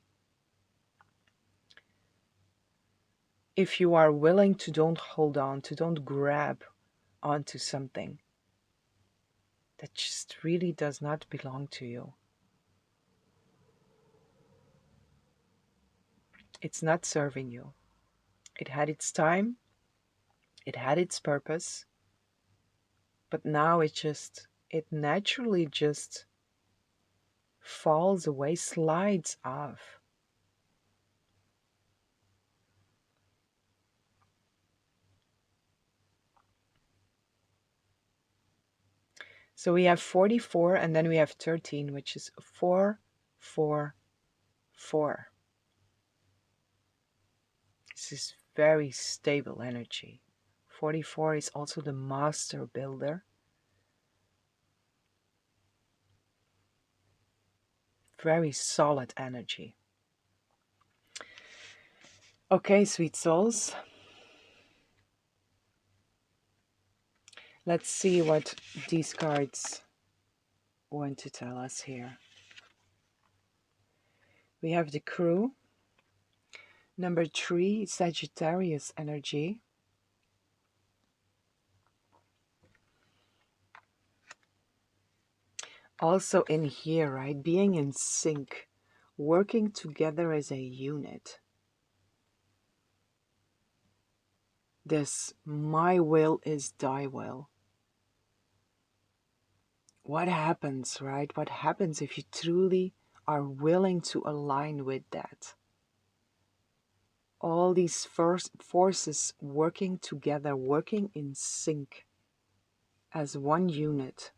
If you are willing to don't hold on, to don't grab onto something that just really does not belong to you. It's not serving you. It had its time, it had its purpose, but now it naturally just falls away, slides off. So we have 44 and then we have 13, which is 4, 4, 4. This is very stable energy. 44 is also the master builder. Very solid energy. Okay, sweet souls. Let's see what these cards want to tell us here. We have the Crew. Number 3, Sagittarius energy. Also in here, right? Being in sync. Working together as a unit. This my will is thy will. What happens, right? What happens if you truly are willing to align with that? All these forces working together, working in sync as one unit.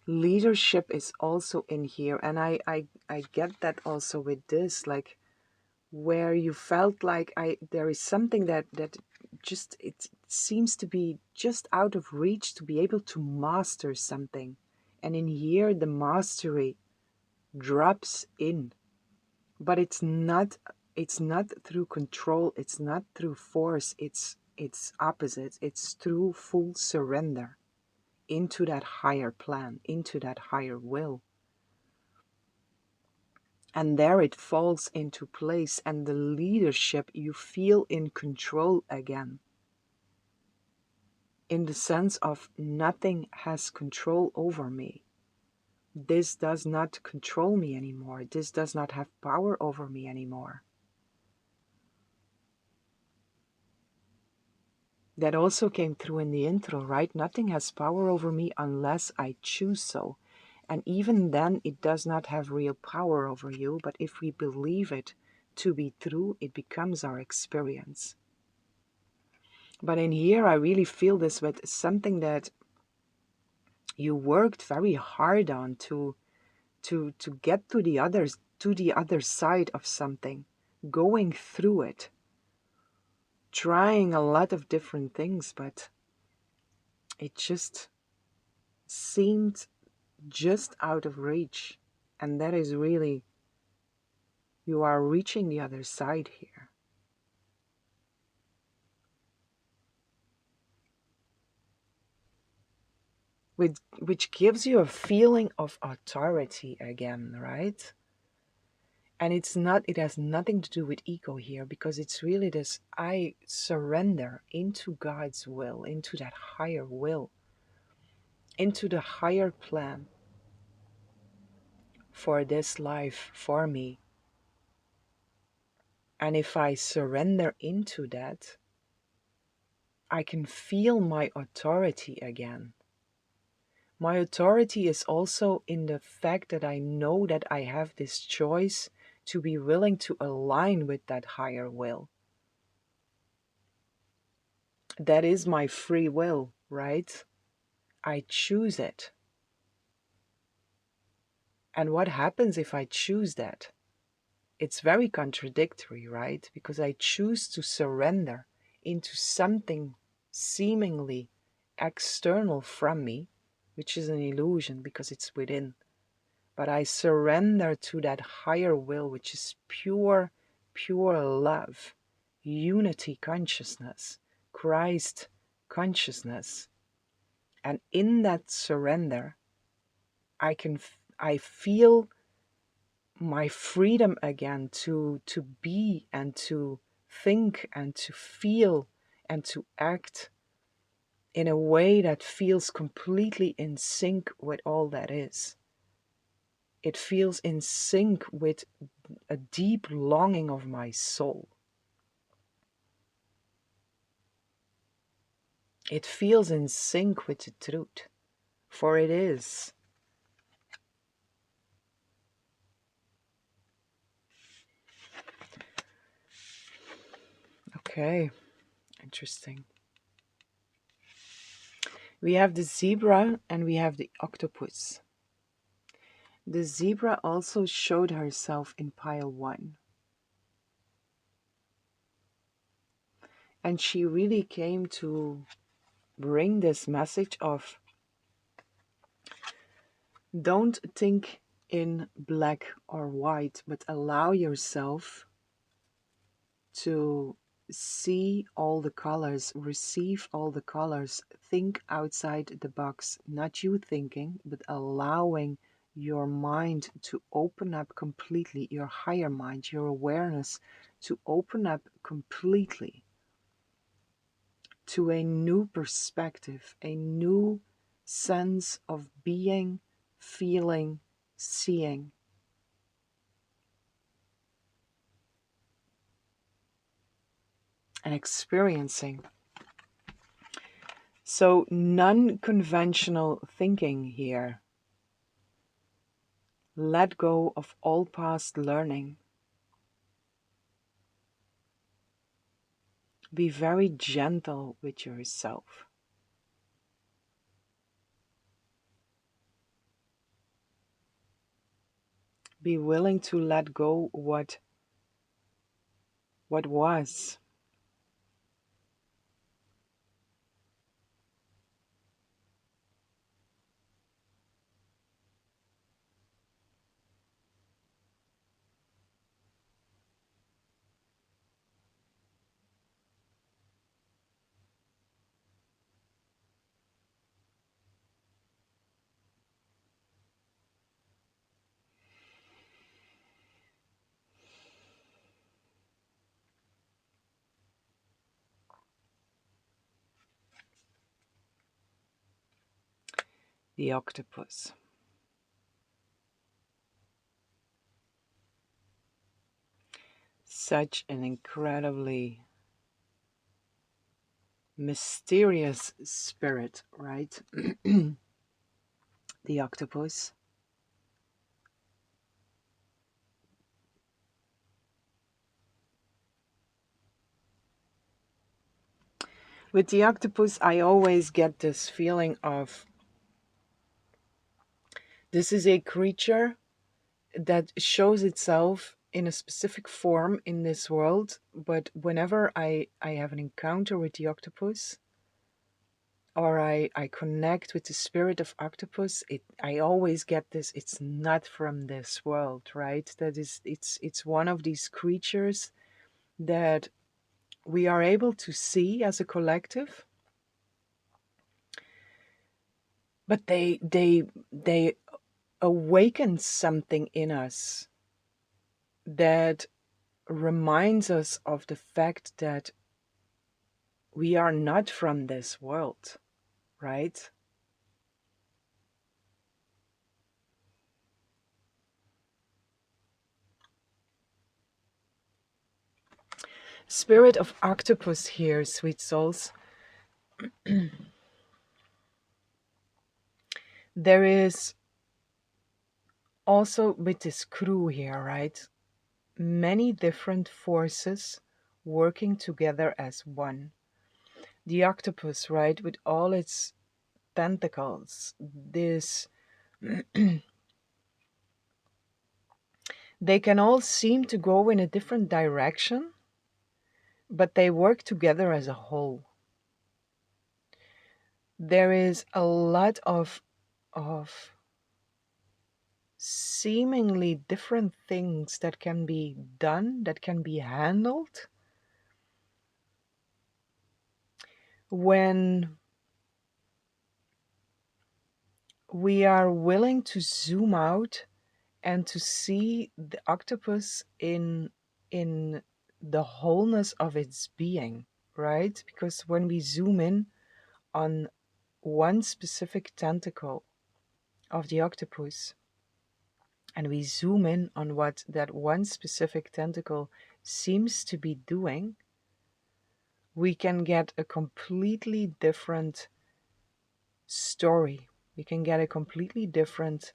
Leadership is also in here, and I get that also with this, like where you felt like there is something that just it seems to be just out of reach to be able to master something, and in here the mastery drops in, but it's not through control, it's not through force, it's opposite. It's through full surrender into that higher plan, into that higher will. And there it falls into place, and the leadership, you feel in control again. In the sense of nothing has control over me. This does not control me anymore. This does not have power over me anymore. That also came through in the intro, right? Nothing has power over me unless I choose so. And even then, it does not have real power over you. But if we believe it to be true, it becomes our experience. But in here, I really feel this with something that you worked very hard on to get to the other side of something, going through it, trying a lot of different things, but it just seemed just out of reach. And that is really, you are reaching the other side here. Which gives you a feeling of authority again, right? And it has nothing to do with ego here, because it's really this, I surrender into God's will, into that higher will, into the higher plan for this life, for me. And if I surrender into that, I can feel my authority again. My authority is also in the fact that I know that I have this choice to be willing to align with that higher will. That is my free will, right? I choose it. And what happens if I choose that? It's very contradictory, right? Because I choose to surrender into something seemingly external from me, which is an illusion because it's within. But I surrender to that higher will, which is pure, pure love, unity consciousness, Christ consciousness. And in that surrender, I feel my freedom again to be and to think and to feel and to act in a way that feels completely in sync with all that is. It feels in sync with a deep longing of my soul. It feels in sync with the truth, for it is. Okay, interesting. We have the zebra and we have the octopus. The zebra also showed herself in pile 1. And she really came to bring this message of don't think in black or white, but allow yourself to see all the colors, receive all the colors, think outside the box, not you thinking, but allowing your mind to open up completely, your higher mind, your awareness to open up completely to a new perspective, a new sense of being, feeling, seeing. And experiencing. So, non-conventional thinking here. Let go of all past learning. Be very gentle with yourself. Be willing to let go what was. The octopus. Such an incredibly mysterious spirit, right? The octopus. With the octopus, I always get this feeling of this is a creature that shows itself in a specific form in this world, but whenever I have an encounter with the octopus, or I connect with the spirit of octopus, I always get this, it's not from this world, right? That is, it's one of these creatures that we are able to see as a collective, but they awaken something in us that reminds us of the fact that we are not from this world, right? Spirit of octopus here, sweet souls. There is also with this crew here, right? many different forces working together as one. The octopus, right, with all its tentacles, this they can all seem to go in a different direction, but they work together as a whole. There is a lot of seemingly different things that can be done, that can be handled when we are willing to zoom out and to see the octopus in the wholeness of its being, right? Because when we zoom in on one specific tentacle of the octopus and we zoom in on what that one specific tentacle seems to be doing, we can get a completely different story. We can get a completely different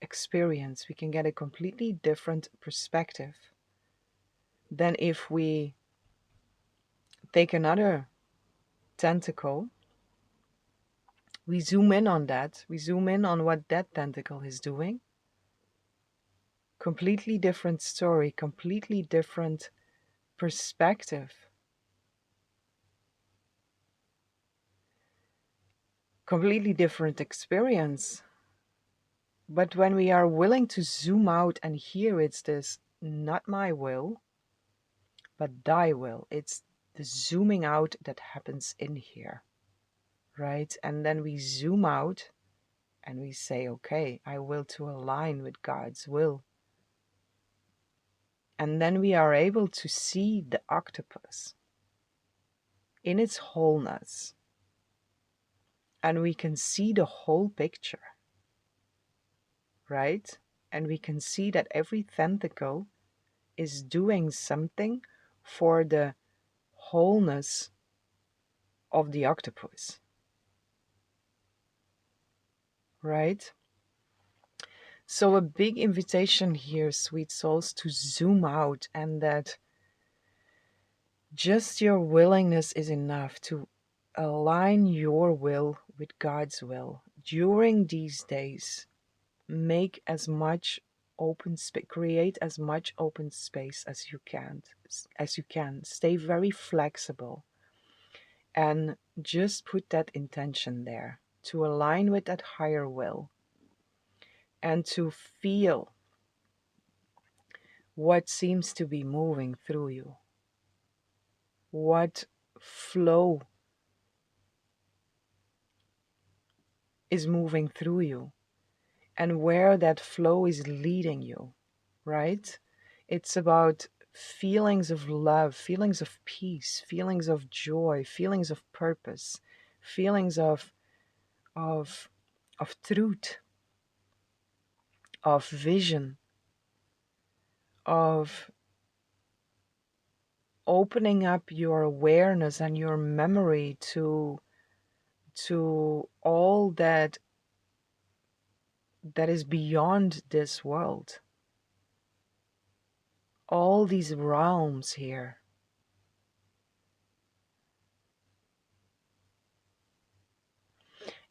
experience. We can get a completely different perspective than if we take another tentacle, we zoom in on that, we zoom in on what that tentacle is doing. Completely different story, completely different perspective, completely different experience. But when we are willing to zoom out and hear it's this, not my will, but thy will, it's the zooming out that happens in here, right? And then we zoom out and we say, okay, I will to align with God's will. And then we are able to see the octopus in its wholeness. And we can see the whole picture, right? And we can see that every tentacle is doing something for the wholeness of the octopus, right? So, a big invitation here, sweet souls, to zoom out, and that just your willingness is enough to align your will with God's will during these days. Make as much open space, create as much open space as you can. Stay very flexible and just put that intention there to align with that higher will and to feel what seems to be moving through you, what flow is moving through you, and where that flow is leading you, right? It's about feelings of love, feelings of peace, feelings of joy, feelings of purpose, feelings of of truth, of vision, of opening up your awareness and your memory to all that is beyond this world, all these realms here.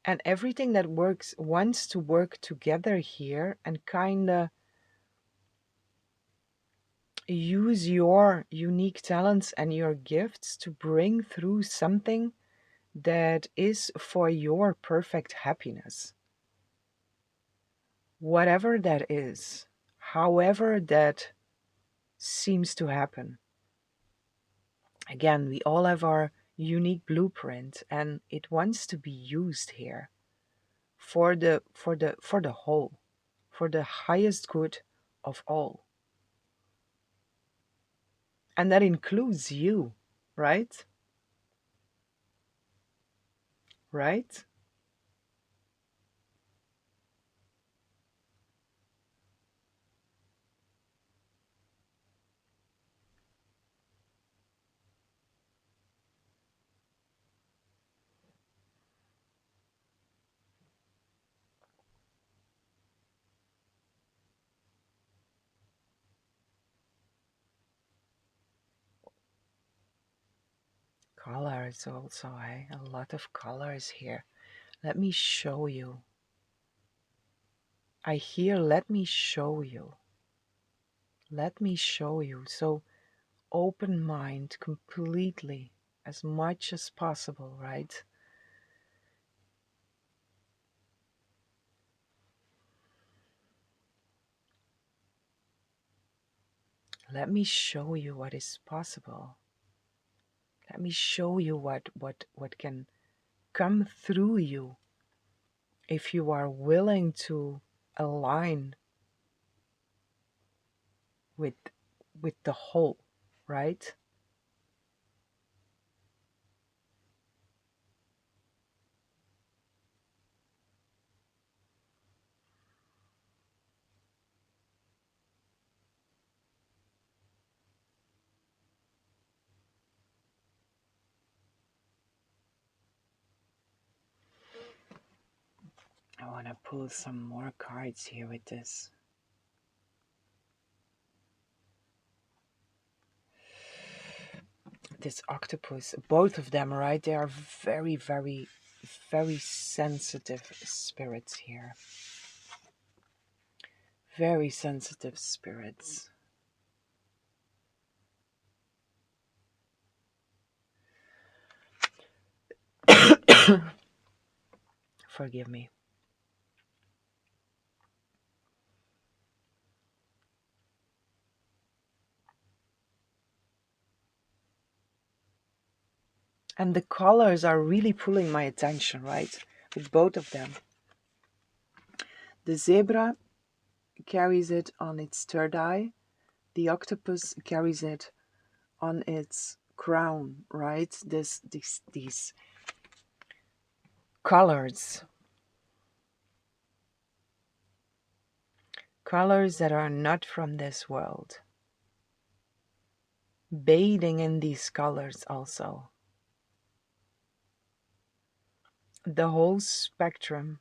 And everything that works wants to work together here and kind of use your unique talents and your gifts to bring through something that is for your perfect happiness. Whatever that is, however that seems to happen. Again, we all have our unique blueprint and it wants to be used here for the whole, for the highest good of all. And that includes you, right? Right? colors also, eh? A lot of colors here. Let me show you. I hear, let me show you. Let me show you. So open mind completely, as much as possible, right? Let me show you what is possible. Let me show you what can come through you if you are willing to align with the whole, right? I want to pull some more cards here with this. This octopus, both of them, right? They are very, very, very sensitive spirits here. Very sensitive spirits. Forgive me. And the colors are really pulling my attention, right? With both of them. The zebra carries it on its third eye. The octopus carries it on its crown, right? These colors. Colors that are not from this world. Bathing in these colors also. The whole spectrum.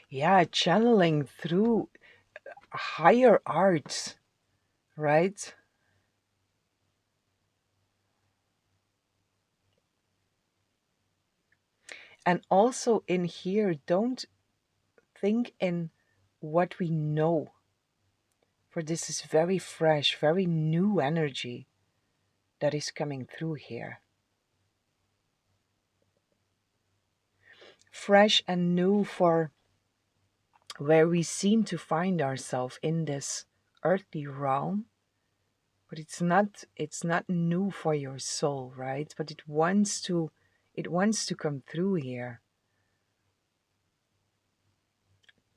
Yeah, channeling through higher arts, right? And also in here, don't think in what we know, for this is very fresh, very new energy that is coming through here. Fresh and new for where we seem to find ourselves in this earthly realm, but it's not new for your soul, right? But it wants to come through here.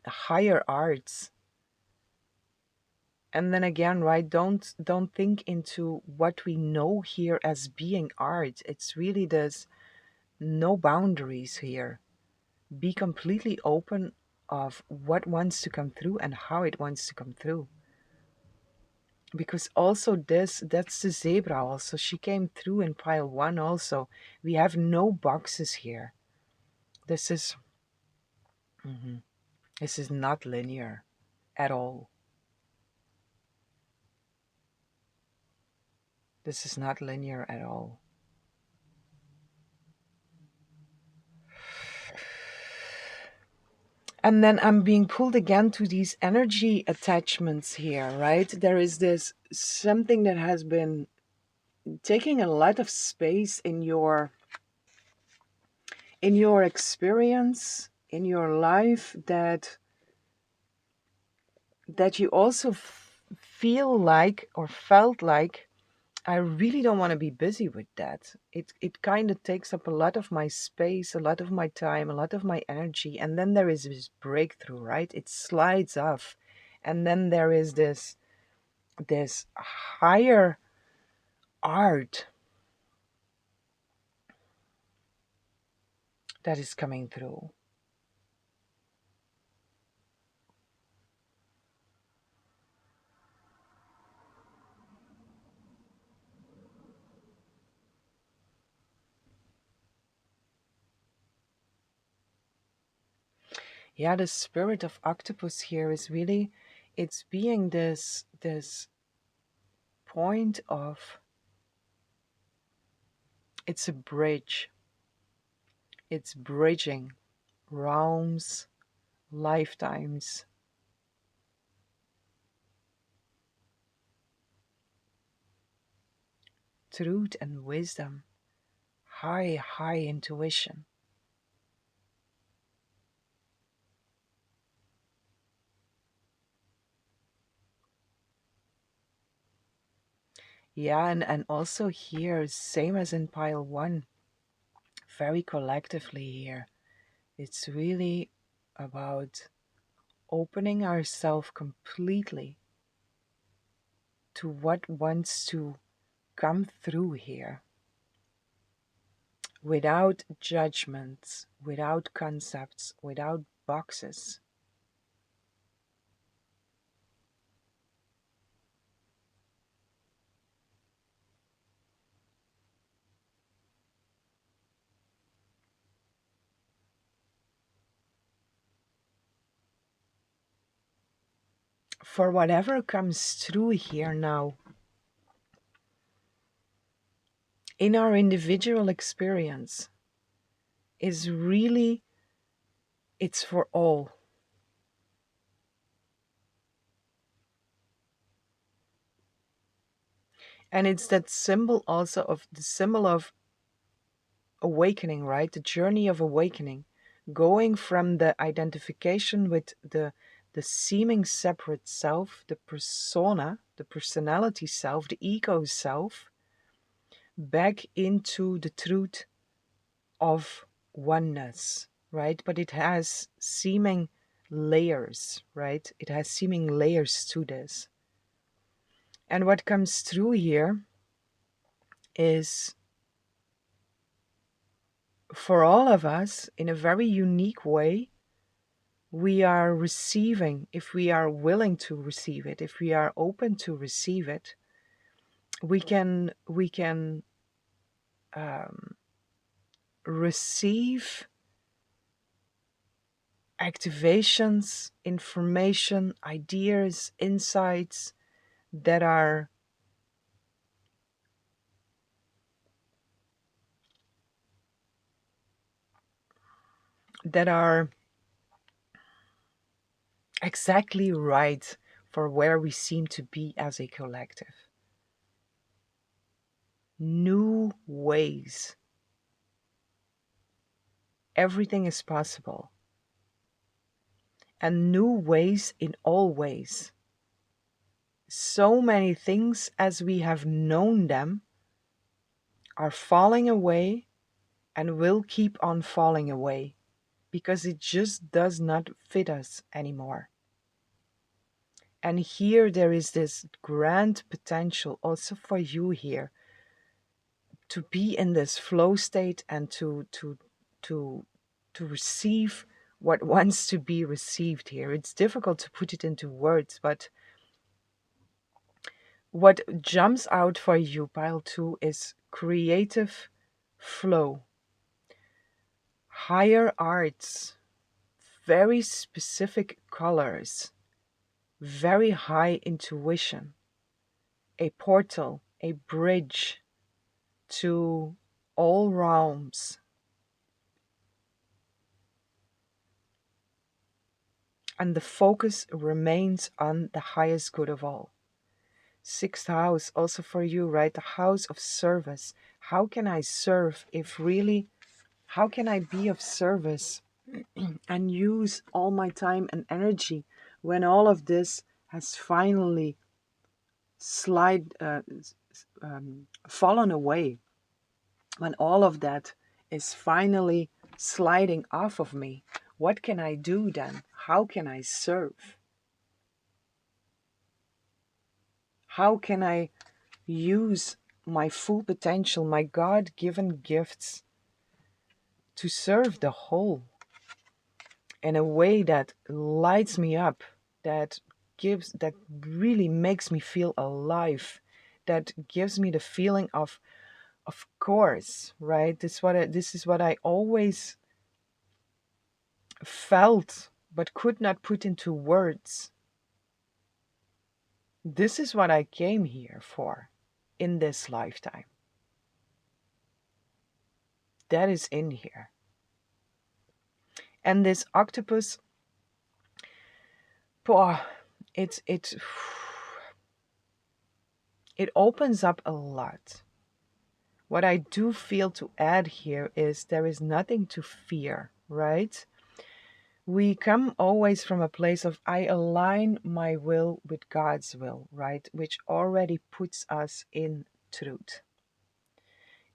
The higher arts. And then again, right, don't think into what we know here as being art. It's really there's no boundaries here. Be completely open of what wants to come through and how it wants to come through. Because also that's the zebra also. She came through in pile one also. We have no boxes here. This is mhm, this is not linear at all. This is not linear at all. And then I'm being pulled again to these energy attachments here, right? There is this something that has been taking a lot of space in your experience, in your life, that you also feel like or felt like I really don't want to be busy with that. It kind of takes up a lot of my space, a lot of my time, a lot of my energy, and then there is this breakthrough, right? It slides off, and then there is this higher art that is coming through. Yeah, the spirit of octopus here is really, it's being this point of, it's a bridge. It's bridging realms, lifetimes, truth and wisdom, high intuition. Yeah, and also here, same as in pile one, very collectively here. It's really about opening ourselves completely to what wants to come through here without judgments, without concepts, without boxes. For whatever comes through here now, in our individual experience, is really, it's for all. And it's that symbol also of the symbol of awakening, right? The journey of awakening, going from the identification with the seeming separate self, the persona, the personality self, the ego self, back into the truth of oneness, right? But it has seeming layers, right? It has seeming layers to this. And what comes through here is, for all of us, in a very unique way, we are receiving, if we are willing to receive it, if we are open to receive it, we can um, receive activations, information, ideas, insights that are that are exactly right for where we seem to be as a collective. New ways. Everything is possible. And new ways in all ways. So many things as we have known them are falling away and will keep on falling away because it just does not fit us anymore. And here there is this grand potential also for you here to be in this flow state and to to receive what wants to be received here. It's difficult to put it into words, but what jumps out for you, pile 2, is creative flow, higher arts, very specific colors, very high intuition, a portal, a bridge to all realms. And the focus remains on the highest good of all. Sixth house, also for you, right? The house of service. How can I serve if really, how can I be of service and use all my time and energy when all of this has finally fallen away, when all of that is finally sliding off of me? What can I do then? How can I serve? How can I use my full potential, my God-given gifts to serve the whole in a way that lights me up, that that really makes me feel alive, that gives me the feeling of course, right? This is what I always felt but could not put into words. This is what I came here for in this lifetime. That is in here. And this octopus, boah, it opens up a lot. What I do feel to add here is there is nothing to fear, right? We come always from a place of I align my will with God's will, right? Which already puts us in truth.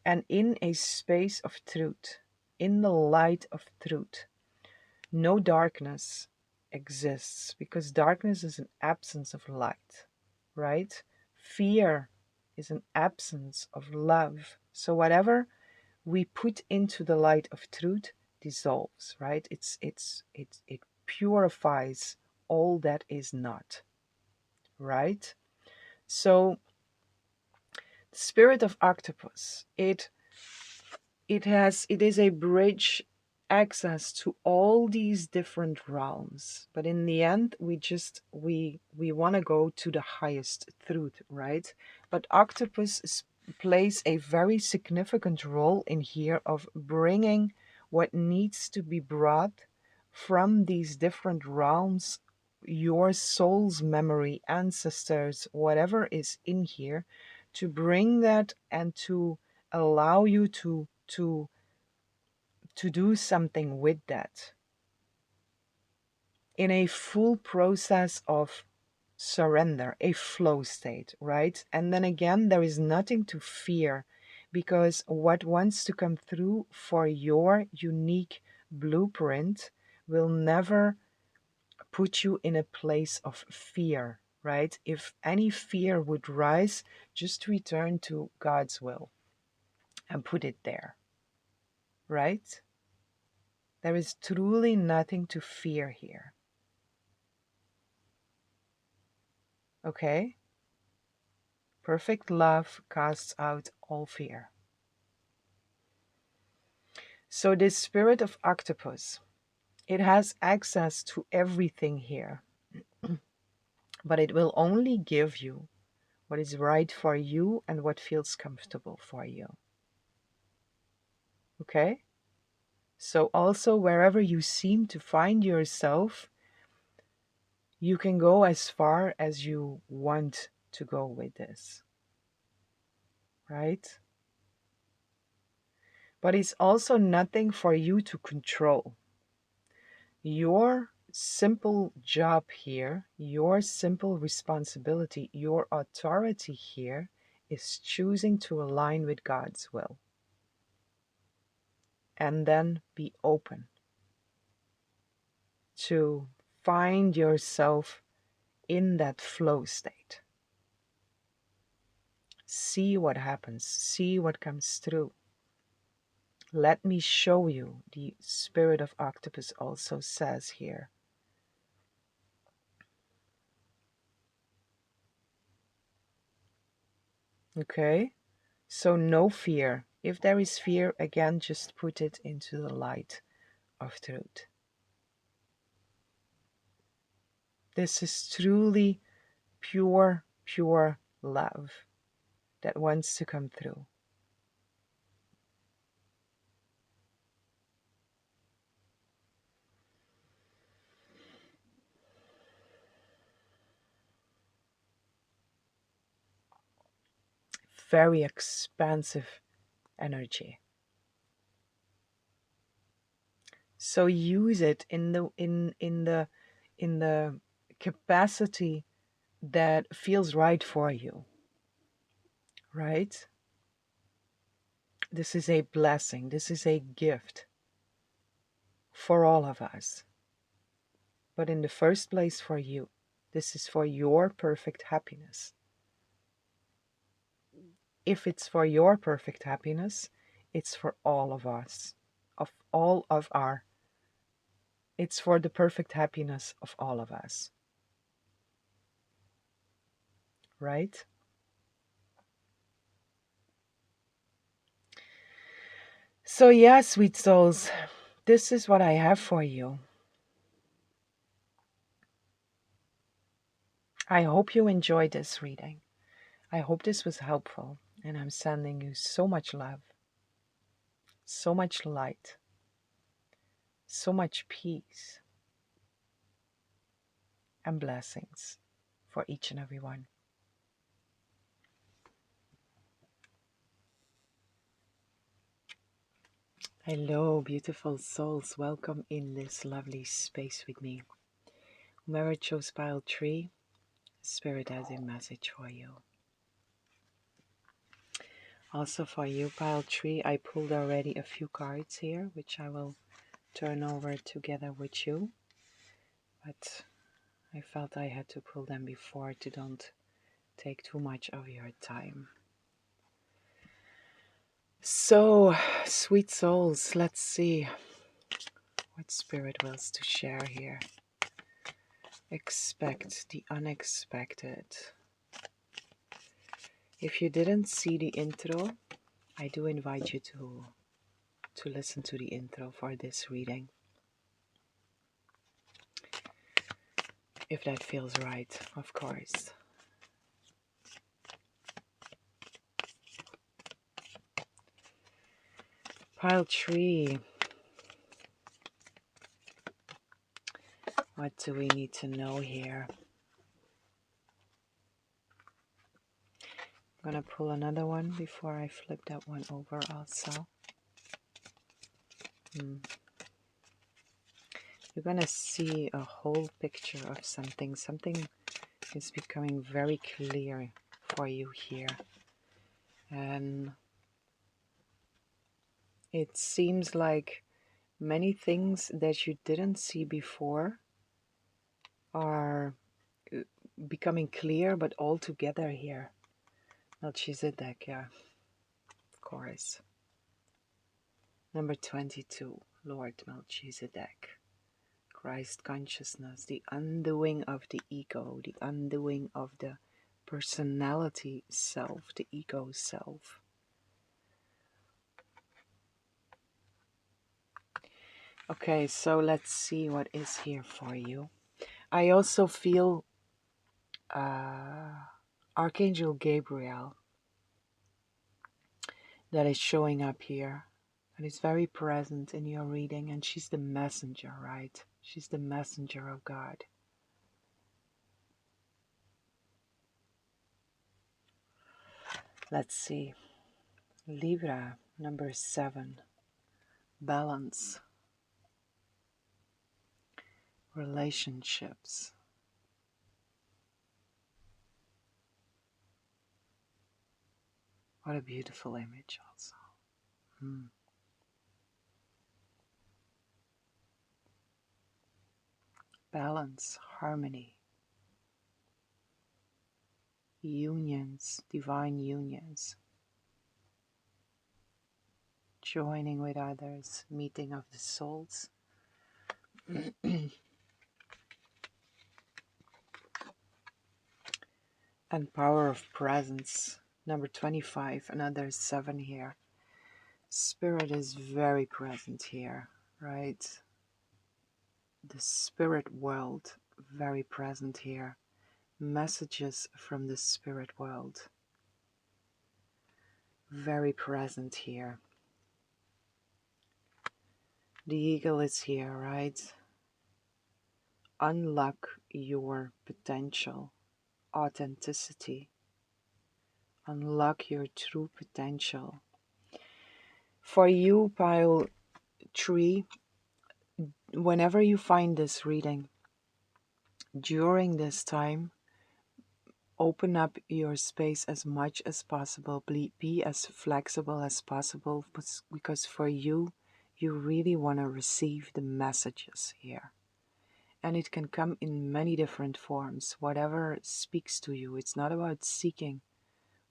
And in a space of truth, in the light of truth, no darkness exists because darkness is an absence of light, right? Fear is an absence of love. So whatever we put into the light of truth dissolves, right? It purifies all that is not, right? So the spirit of octopus, it is a bridge access to all these different realms, but in the end we want to go to the highest truth, right? But octopus plays a very significant role in here of bringing what needs to be brought from these different realms, your soul's memory, ancestors, whatever is in here, to bring that and to allow you to do something with that in a full process of surrender, a flow state, right? And then again, there is nothing to fear because what wants to come through for your unique blueprint will never put you in a place of fear, right? If any fear would rise, just return to God's will and put it there, right? There is truly nothing to fear here. Okay? Perfect love casts out all fear. So this spirit of octopus, it has access to everything here, but it will only give you what is right for you and what feels comfortable for you. Okay? So also wherever you seem to find yourself, you can go as far as you want to go with this. Right? But it's also nothing for you to control. Your simple job here, your simple responsibility, your authority here is choosing to align with God's will. And then be open to find yourself in that flow state. See what happens, see what comes through. Let me show you, the spirit of octopus also says here. Okay, so no fear. If there is fear, again, just put it into the light of truth. This is truly pure, pure love that wants to come through. Very expansive energy. So use it in the capacity that feels right for you. Right? This is a blessing. This is a gift for all of us. But in the first place for you. This is for your perfect happiness. If it's for your perfect happiness, it's for all of us, it's for the perfect happiness of all of us. Right? So yeah, sweet souls, this is what I have for you. I hope you enjoyed this reading. I hope this was helpful, and I'm sending you so much love, so much light, so much peace, and blessings for each and every one. Hello, beautiful souls. Welcome in this lovely space with me. Whoever chose pile 3, Spirit has a message for you. Also for you, pile 3, I pulled already a few cards here, which I will turn over together with you. But I felt I had to pull them before to don't take too much of your time. So, sweet souls, let's see what Spirit wills to share here. Expect the unexpected. If you didn't see the intro, I do invite you to listen to the intro for this reading. If that feels right, of course. Pile 3. What do we need to know here? I'm going to pull another one before I flip that one over also. You're going to see a whole picture of something. Something is becoming very clear for you here. And it seems like many things that you didn't see before are becoming clear, but all together here. Melchizedek, yeah, of course. Number 22, Lord Melchizedek. Christ consciousness, the undoing of the ego, the undoing of the personality self, the ego self. Okay, so let's see what is here for you. I also feel Archangel Gabriel that is showing up here. And is very present in your reading, and she's the messenger, right? She's the messenger of God. Let's see. Libra, number 7. Balance. Relationships. What a beautiful image also. Balance, harmony, unions, divine unions, joining with others, meeting of the souls. And power of presence, number 25, another 7 here. Spirit is very present here, right? The spirit world, very present here. Messages from the spirit world, very present here. The eagle is here, right? Unlock your potential, authenticity. Unlock your true potential. For you, pile 3, whenever you find this reading, during this time, open up your space as much as possible. Be as flexible as possible, because for you, you really want to receive the messages here. And it can come in many different forms, whatever speaks to you. It's not about seeking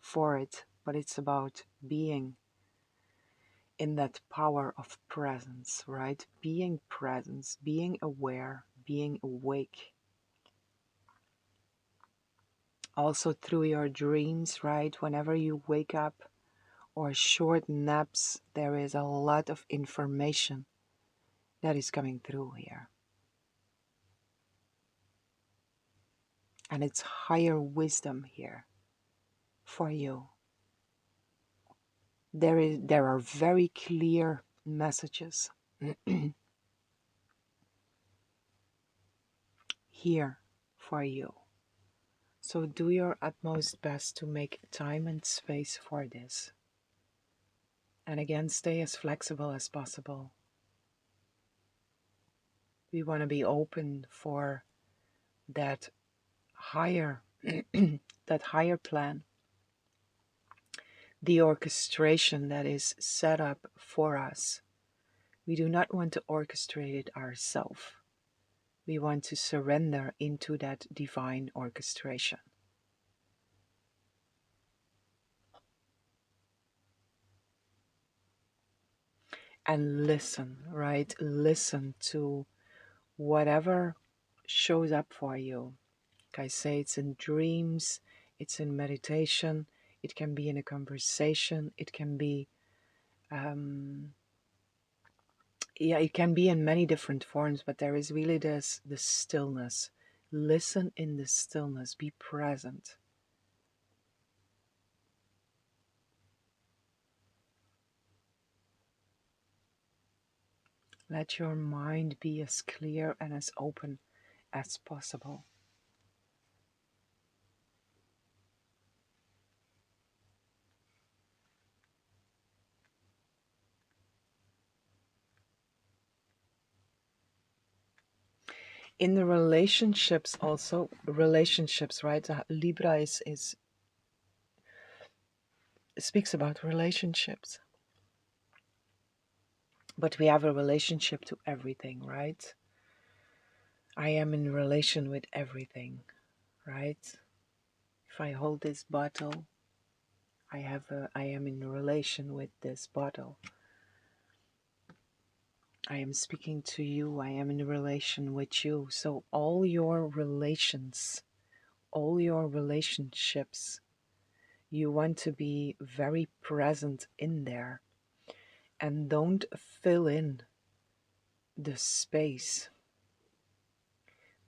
for it, but it's about being in that power of presence, right? Being presence, being aware, being awake. Also through your dreams, right? Whenever you wake up or short naps, there is a lot of information that is coming through here. And it's higher wisdom here for you. There are very clear messages here for you. So do your utmost best to make time and space for this. And again, stay as flexible as possible. We want to be open for that higher that higher plan, the orchestration that is set up for us. We do not want to orchestrate it ourselves. We want to surrender into that divine orchestration. And listen, right? Listen to whatever shows up for you. Like I say, it's in dreams, it's in meditation, it can be in a conversation, it can be, it can be in many different forms, but there is really this stillness. Listen in the stillness, be present. Let your mind be as clear and as open as possible. In the relationships also, right? Libra is speaks about relationships. But we have a relationship to everything, right? I am in relation with everything, right? If I hold this bottle, I am in relation with this bottle. I am speaking to you, I am in relation with you. So all your relations, all your relationships, you want to be very present in there. And don't fill in the space,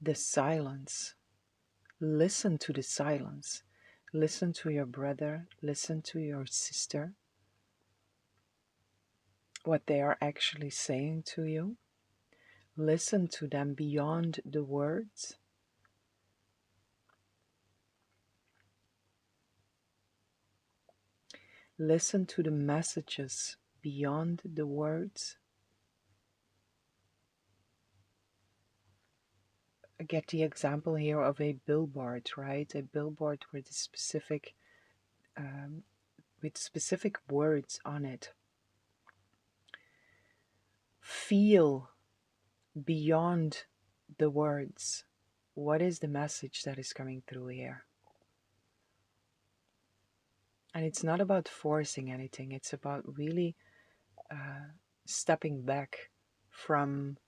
the silence. Listen to the silence. Listen to your brother, listen to your sister, what they are actually saying to you. Listen to them beyond the words. Listen to the messages beyond the words. I get the example here of a billboard, right? A billboard with specific words on it. Feel beyond the words. What is the message that is coming through here? And it's not about forcing anything. It's about really stepping back from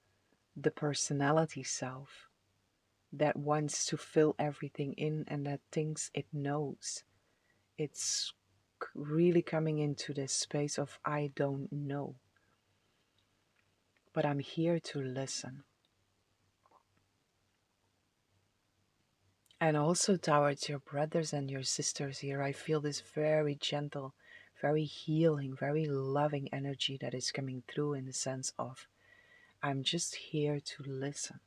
the personality self that wants to fill everything in and that thinks it knows. It's really coming into this space of I don't know. But I'm here to listen. And also towards your brothers and your sisters here, I feel this very gentle, very healing, very loving energy that is coming through in the sense of I'm just here to listen.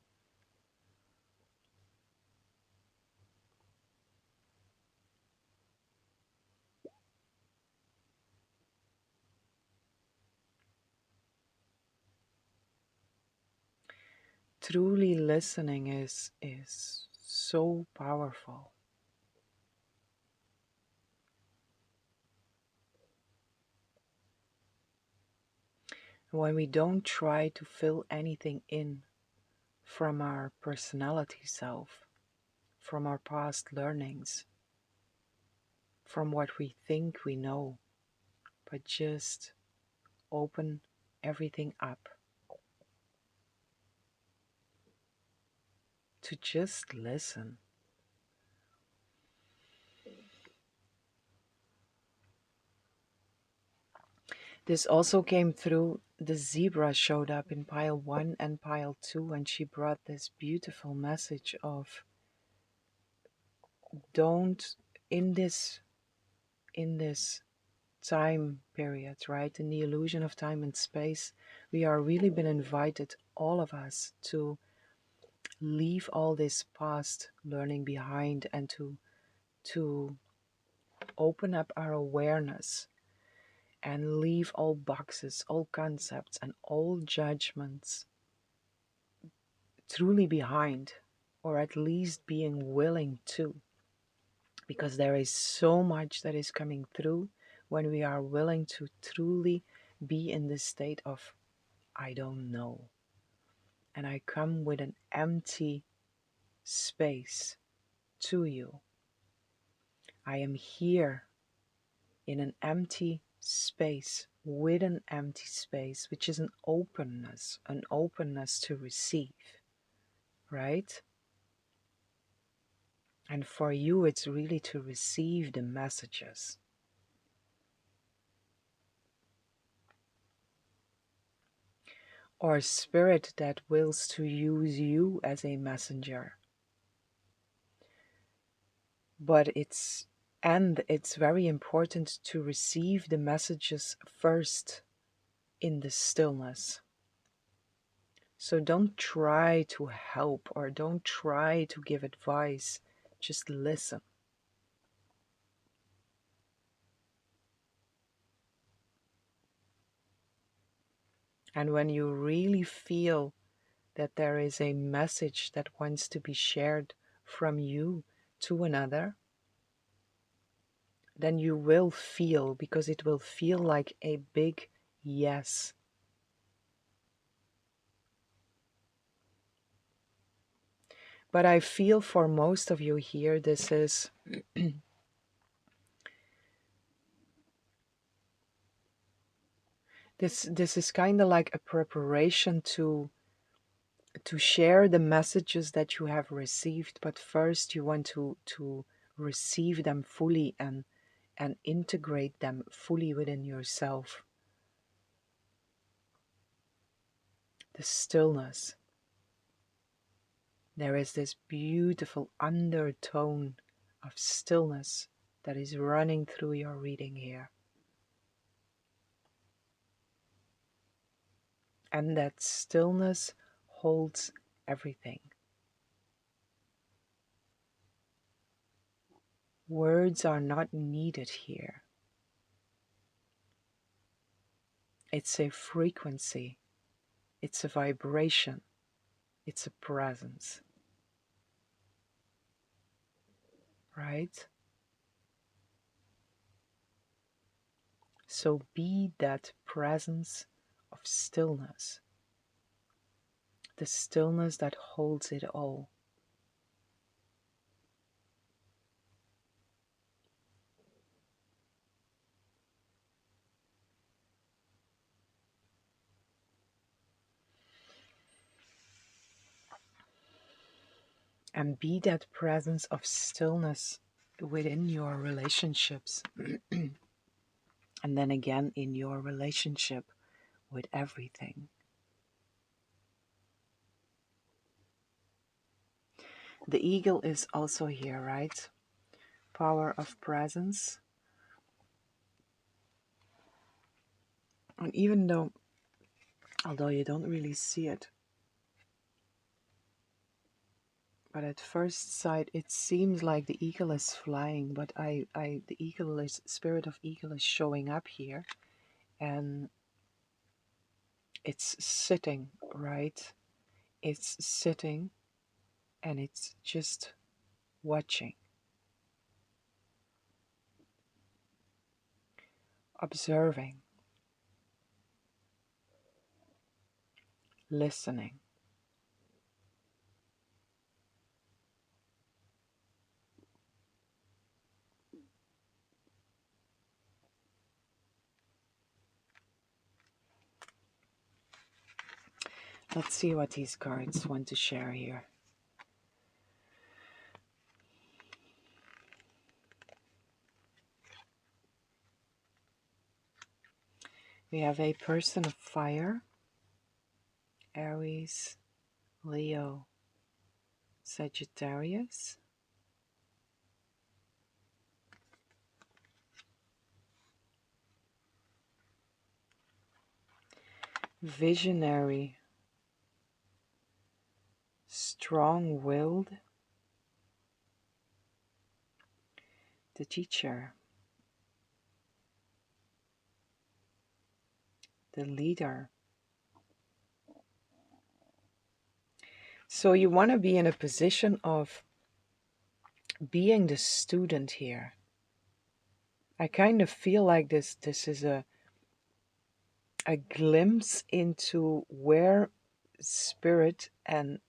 Truly listening is so powerful. When we don't try to fill anything in from our personality self, from our past learnings, from what we think we know, but just open everything up to just listen. This also came through. The zebra showed up in pile 1 and pile 2, and she brought this beautiful message of don't, in this time period, right, in the illusion of time and space, we are really been invited, all of us, to leave all this past learning behind and to open up our awareness and leave all boxes, all concepts, and all judgments truly behind, or at least being willing to, because there is so much that is coming through when we are willing to truly be in this state of I don't know. And I come with an empty space to you. I am here in an empty space, with an empty space, which is an openness to receive, right? And for you, it's really to receive the messages. Or spirit that wills to use you as a messenger. But it's very important to receive the messages first in the stillness. So don't try to help or don't try to give advice. Just listen. And when you really feel that there is a message that wants to be shared from you to another, then you will feel, because it will feel like a big yes. But I feel for most of you here, this is this is kind of like a preparation to share the messages that you have received, but first you want to receive them fully and integrate them fully within yourself. The stillness. There is this beautiful undertone of stillness that is running through your reading here. And that stillness holds everything. Words are not needed here. It's a frequency, it's a vibration, it's a presence. Right? So be that presence of stillness, the stillness that holds it all. And be that presence of stillness within your relationships. And then again in your relationship with everything. The eagle is also here, right? Power of presence. And even though, although you don't really see it, but at first sight it seems like the eagle is flying, but the eagle is, spirit of eagle is showing up here, and it's sitting, right? It's sitting and it's just watching, observing, listening. Let's see what these cards want to share here. We have a person of fire, Aries, Leo, Sagittarius, visionary, strong-willed, the teacher, the leader. So you want to be in a position of being the student here. I kind of feel like this is a glimpse into where Spirit and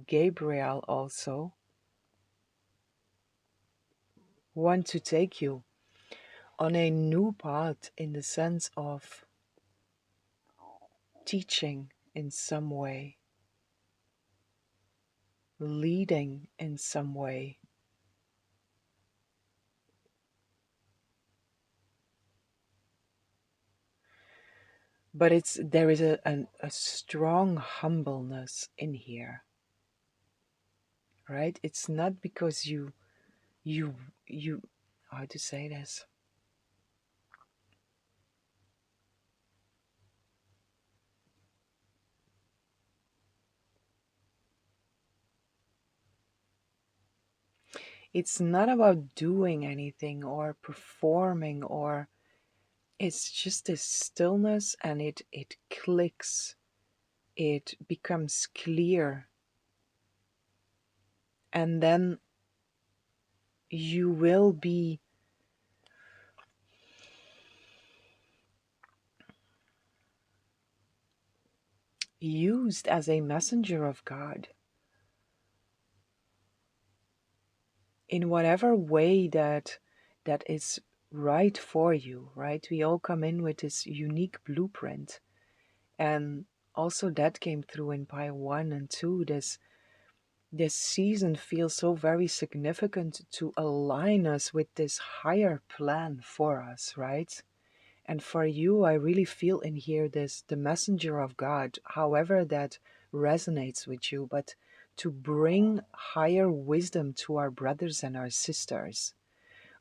Gabriel also want to take you on a new path, in the sense of teaching in some way, leading in some way. But there is a strong humbleness in here, right? It's not because you how to say this? It's not about doing anything or performing, or it's just this stillness, and it clicks, it becomes clear, and then you will be used as a messenger of God in whatever way that is right for you, right? We all come in with this unique blueprint, and also that came through in Pi 1 and 2. This season feels so very significant to align us with this higher plan for us, right? And for you, I really feel in here this the messenger of God, however that resonates with you, but to bring higher wisdom to our brothers and our sisters,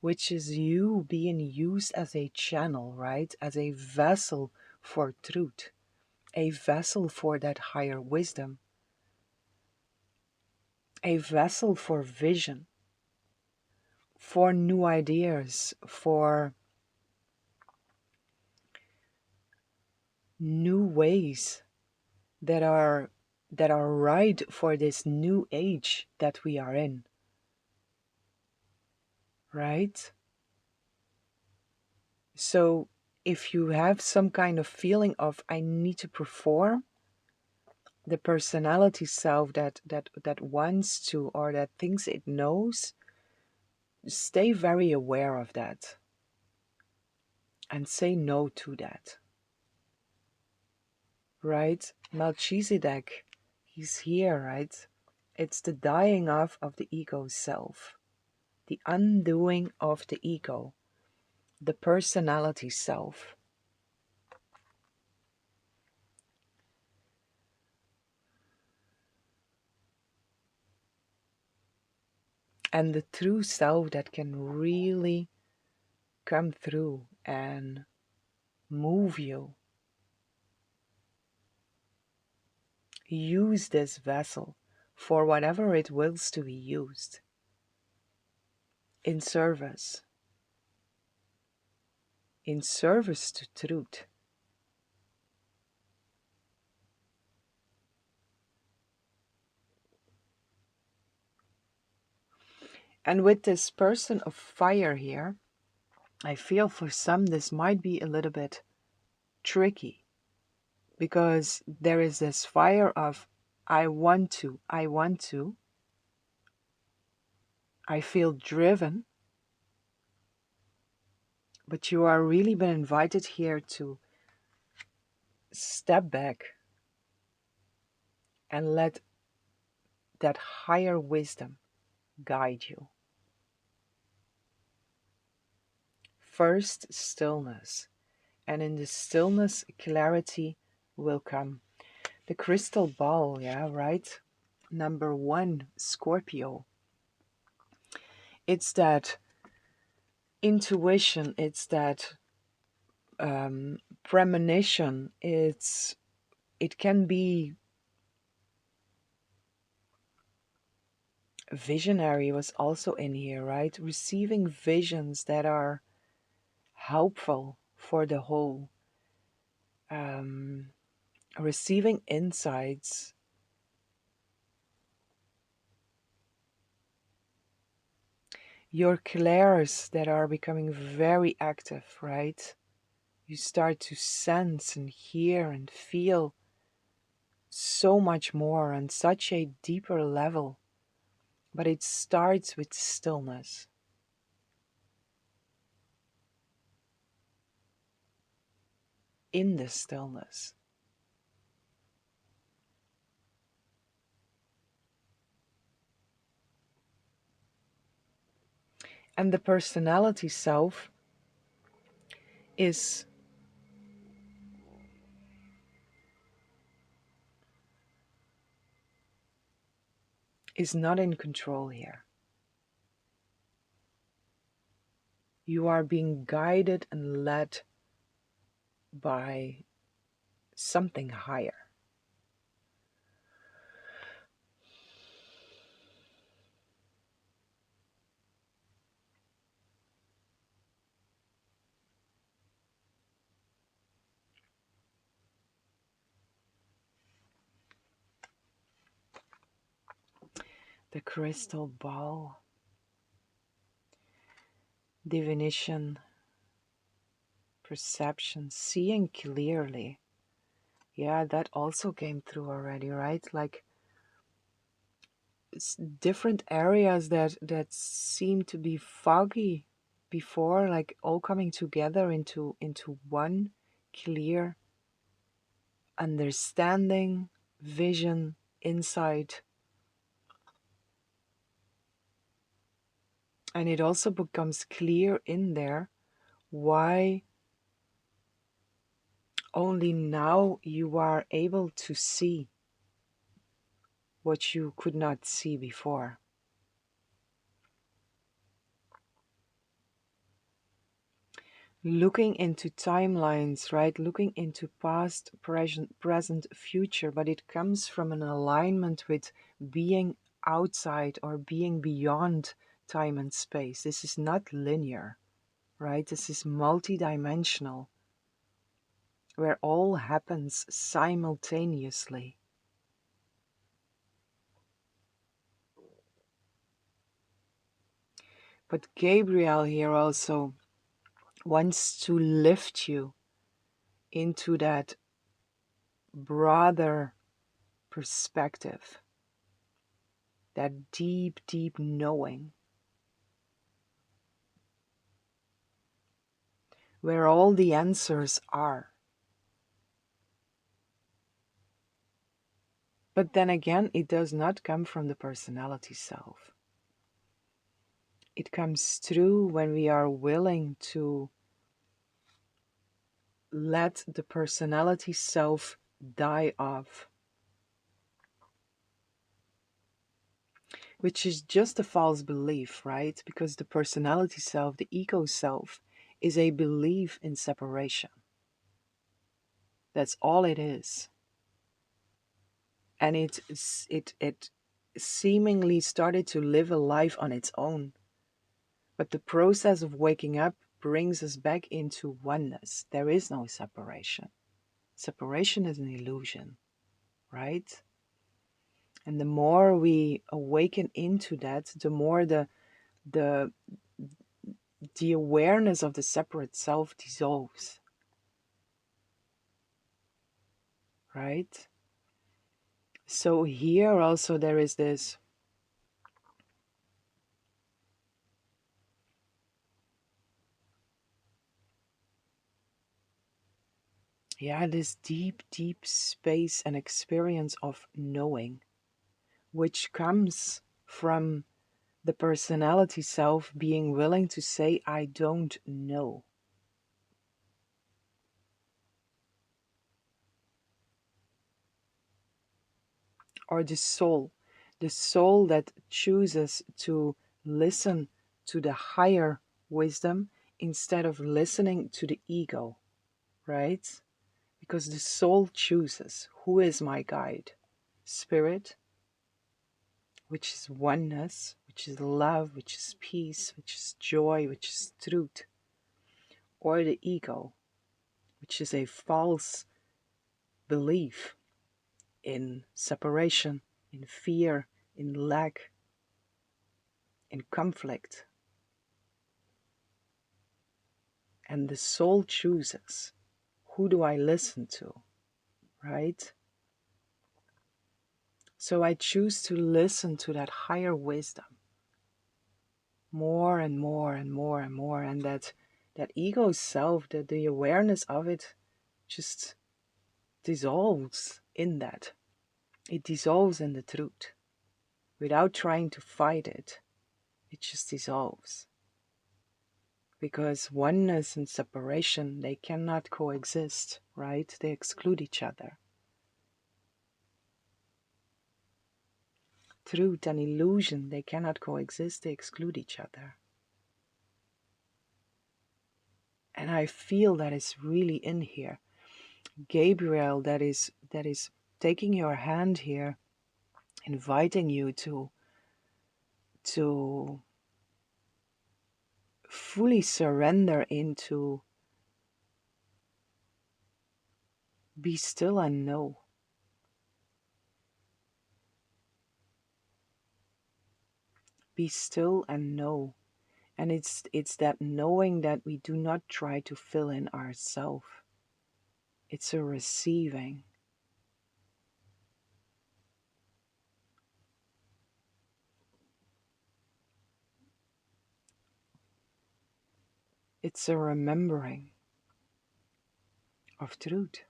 which is you being used as a channel, right? As a vessel for truth, a vessel for that higher wisdom, a vessel for vision, for new ideas, for new ways that are right for this new age that we are in, right? So if you have some kind of feeling of I need to perform, the personality self that wants to, or that thinks it knows, stay very aware of that and say no to that, right? Melchizedek, he's here, right? It's the dying off of the ego self, the undoing of the ego, the personality self. And the true self that can really come through and move you. Use this vessel for whatever it wills to be used, in service to truth. And with this person of fire here, I feel for some this might be a little bit tricky, because there is this fire of I want to, I feel driven, but you are really been invited here to step back and let that higher wisdom guide you. First, stillness, and in the stillness, clarity will come. The crystal ball, yeah, right? Number 1, Scorpio. It's that intuition, it's that premonition, it's it can be visionary was also in here, right? Receiving visions that are helpful for the whole. Receiving insights. Your clairs that are becoming very active, right? You start to sense and hear and feel so much more on such a deeper level. But it starts with stillness. In the stillness. And the personality self is not in control here. You are being guided and led by something higher. The crystal ball. Divination. Perception. Seeing clearly. Yeah, that also came through already, right? Like different areas that seem to be foggy before, like all coming together into one clear understanding, vision, insight. And it also becomes clear in there why only now you are able to see what you could not see before. Looking into timelines, right? Looking into past, present, future, but it comes from an alignment with being outside or being beyond time and space. This is not linear, right? This is multidimensional, where all happens simultaneously. But Gabriel here also wants to lift you into that broader perspective, that deep, deep knowing, where all the answers are. But then again, it does not come from the personality self. It comes through when we are willing to let the personality self die off, which is just a false belief, right? Because the personality self, the ego self, is a belief in separation. That's all it is. And it seemingly started to live a life on its own. But the process of waking up brings us back into oneness. There is no separation. Separation is an illusion, right? And the more we awaken into that, the more the awareness of the separate self dissolves, right? So here also there is this this deep, deep space and experience of knowing, which comes from the personality self being willing to say, I don't know. Or the soul that chooses to listen to the higher wisdom instead of listening to the ego, right? Because the soul chooses who is my guide. Spirit, which is oneness, which is love, which is peace, which is joy, which is truth. Or the ego, which is a false belief in separation, in fear, in lack, in conflict. And the soul chooses, who do I listen to, right? So I choose to listen to that higher wisdom more and more and more and more. And that ego self, that the awareness of it just dissolves in that. It dissolves in the truth. Without trying to fight it, it just dissolves. Because oneness and separation, they cannot coexist, right? They exclude each other. Truth and illusion, they cannot coexist, they exclude each other. And I feel that is really in here. Gabriel, that is taking your hand here, inviting you to fully surrender into be still and know. Be still and know. And it's that knowing that we do not try to fill in ourselves. It's a receiving. It's a remembering of truth.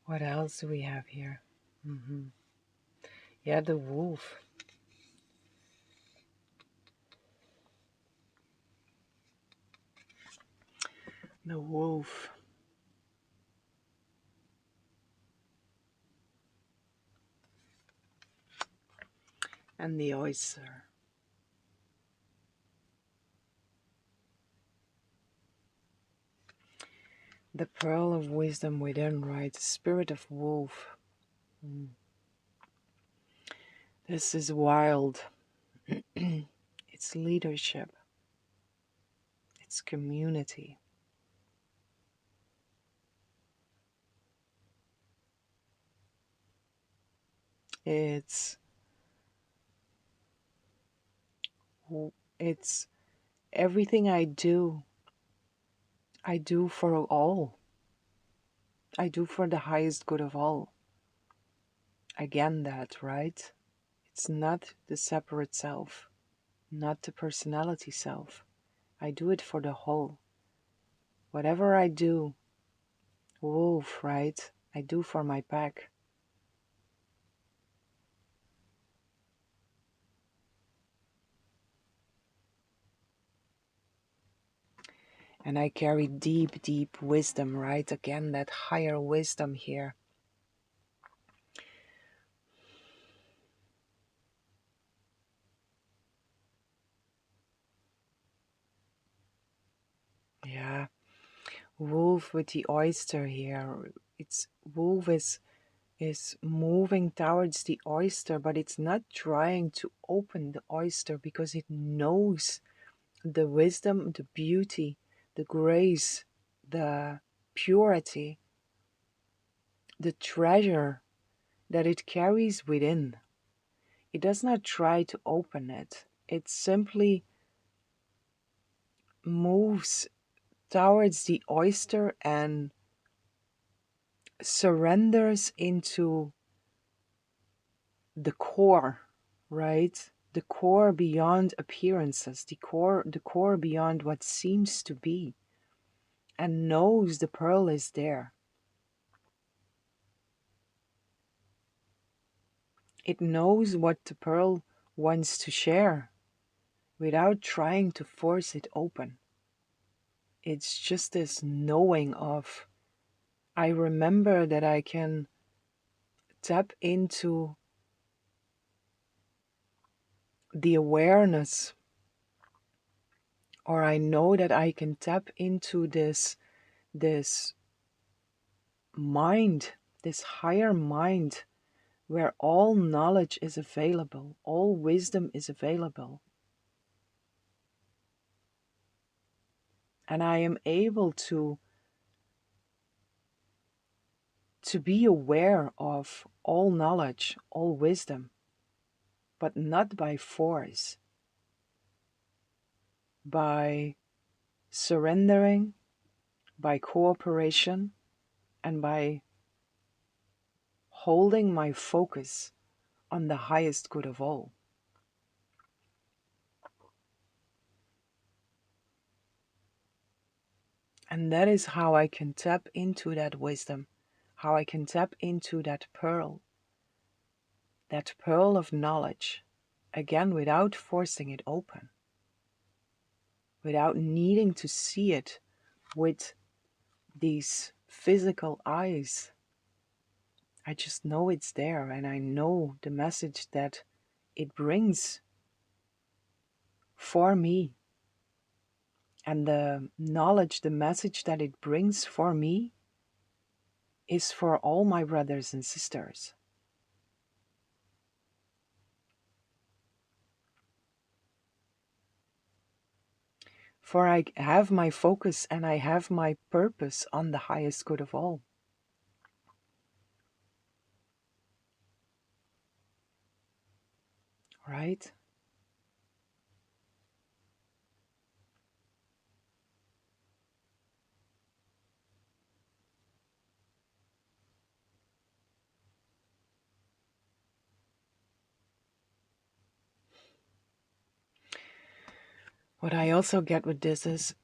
What else do we have here? Yeah, the wolf. The wolf. And the oyster. The pearl of wisdom within, right? The spirit of wolf. This is wild. It's leadership. It's community. It's everything I do for all. I do for the highest good of all. Again, that, right? It's not the separate self, not the personality self. I do it for the whole. Whatever I do, wolf, right? I do for my pack. And I carry deep, deep wisdom, right? Again, that higher wisdom here. Yeah. Wolf with the oyster here. It's wolf is moving towards the oyster, but it's not trying to open the oyster because it knows the wisdom, the beauty, the grace, the purity, the treasure that it carries within. It does not try to open it. It simply moves towards the oyster and surrenders into the core, right? The core beyond appearances, the core beyond what seems to be, and knows the pearl is there. It knows what the pearl wants to share without trying to force it open. It's just this knowing of, I remember that I can tap into the awareness, or I know that I can tap into this mind, this higher mind, where all knowledge is available, all wisdom is available. And I am able to be aware of all knowledge, all wisdom, but not by force, by surrendering, by cooperation, and by holding my focus on the highest good of all. And that is how I can tap into that wisdom, how I can tap into that pearl of knowledge, again, without forcing it open, without needing to see it with these physical eyes. I just know it's there, and I know the message that it brings for me. And the knowledge, the message that it brings for me is for all my brothers and sisters. For I have my focus and I have my purpose on the highest good of all. Right? What I also get with this is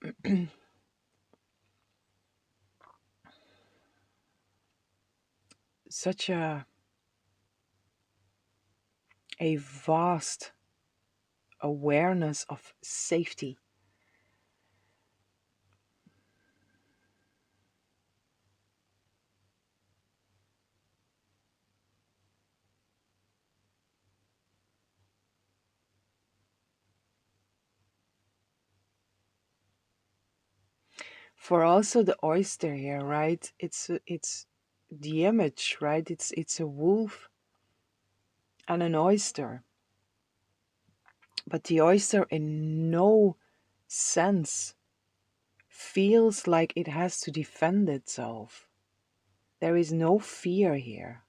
such a vast awareness of safety. For also the oyster here, right? It's the image, right? It's a wolf and an oyster. But the oyster in no sense feels like it has to defend itself. There is no fear here.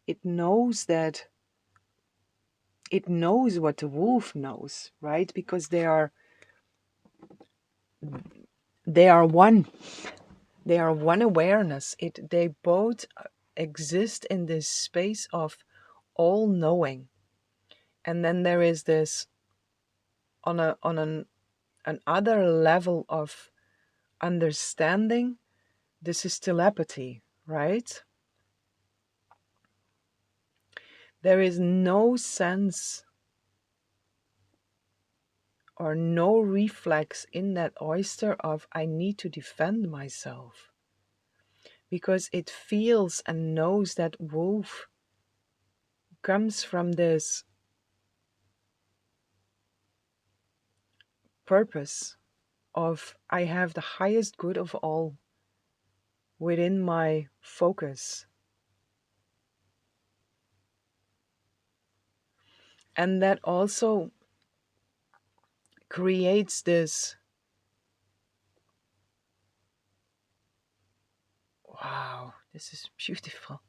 It knows that it knows what the wolf knows, right? Because they are one. They are one awareness. They both exist in this space of all knowing. And then there is this on an other level of understanding. This is telepathy, right? There is no sense or no reflex in that oyster of I need to defend myself, because it feels and knows that wolf comes from this purpose of I have the highest good of all within my focus. And that also creates this, wow, this is beautiful.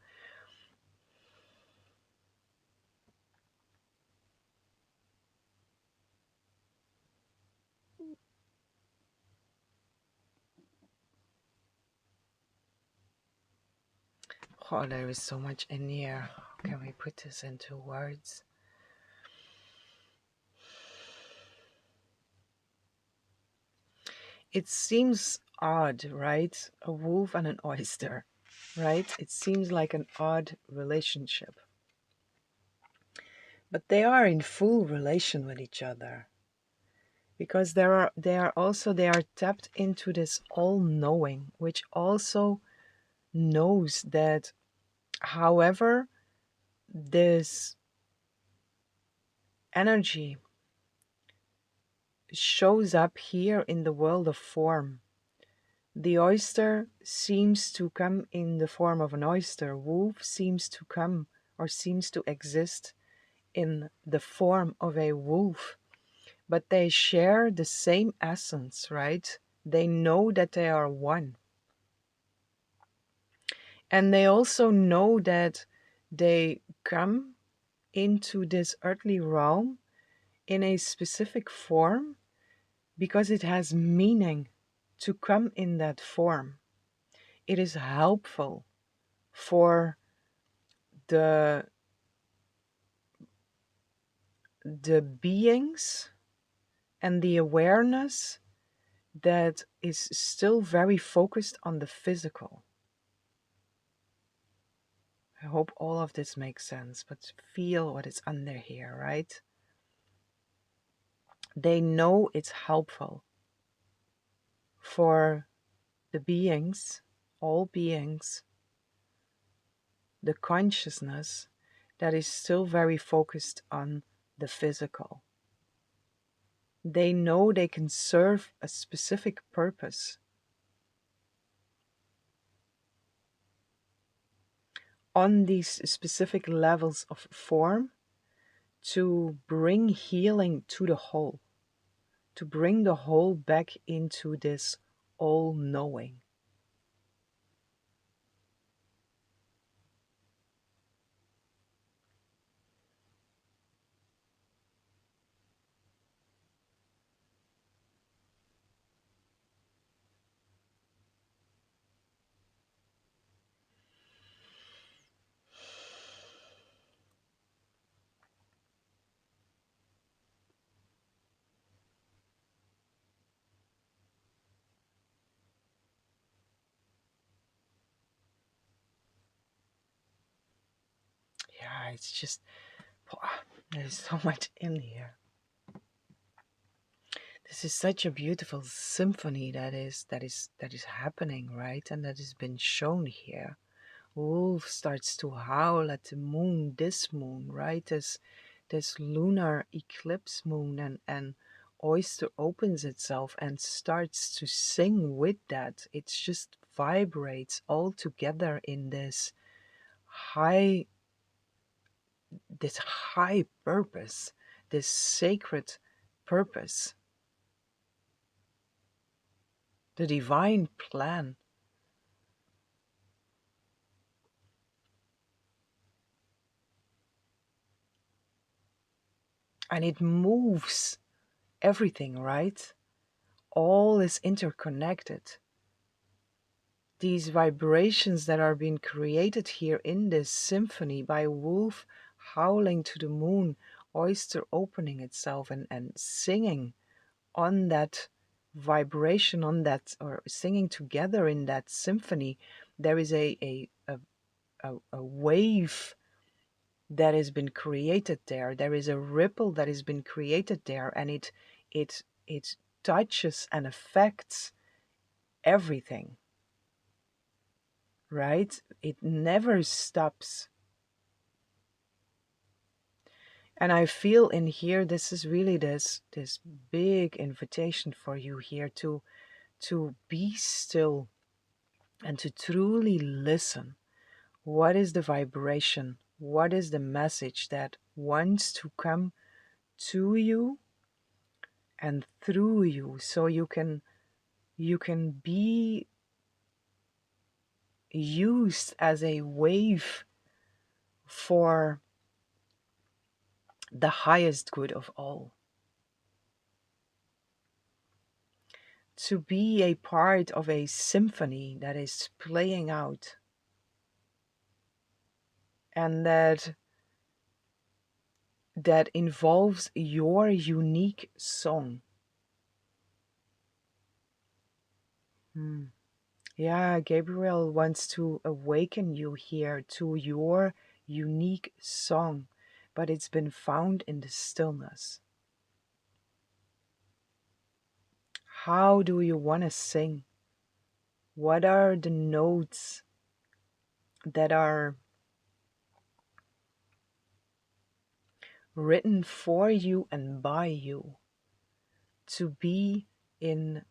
Oh, there is so much in here. How can we put this into words? It seems odd, right? A wolf and an oyster, right? It seems like an odd relationship. But they are in full relation with each other. Because they are tapped into this all-knowing, which also knows that however this energy shows up here in the world of form. The oyster seems to come in the form of an oyster. Wolf seems to come or seems to exist in the form of a wolf. But they share the same essence, right? They know that they are one. And they also know that they come into this earthly realm in a specific form because it has meaning to come in that form. It is helpful for the the beings and the awareness that is still very focused on the physical. I hope all of this makes sense, but feel what is under here, right? They know it's helpful for the beings, all beings, the consciousness that is still very focused on the physical. They know they can serve a specific purpose on these specific levels of form to bring healing to the whole, to bring the whole back into this all knowing. Yeah, it's just, there's so much in here. This is such a beautiful symphony that is happening, right? And that has been shown here. Wolf starts to howl at the moon, this moon, right? This lunar eclipse moon, and oyster opens itself and starts to sing with that. It just vibrates all together in high this high purpose, this sacred purpose, the divine plan. And it moves everything, right? All is interconnected. These vibrations that are being created here in this symphony by wolf howling to the moon, oyster opening itself and singing on that vibration, on that, or singing together in that symphony, there is a wave that has been created there. There is a ripple that has been created there, and it touches and affects everything, right? It never stops. And I feel in here, this is really this big invitation for you here to be still and to truly listen. What is the vibration? What is the message that wants to come to you and through you, so you can be used as a wave for the highest good of all? To be a part of a symphony that is playing out, and that involves your unique song. Hmm. Yeah, Gabriel wants to awaken you here to your unique song, but it's been found in the stillness. How do you want to sing? What are the notes that are written for you and by you to be in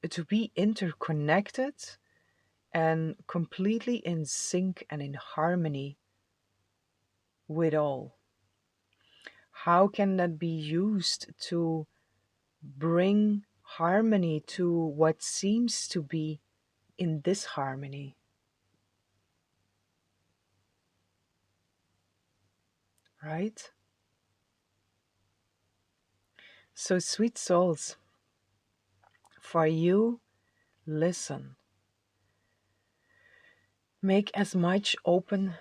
to be interconnected and completely in sync and in harmony with all. How can that be used to bring harmony to what seems to be in disharmony? Right? So, sweet souls, for you, listen. Make as much open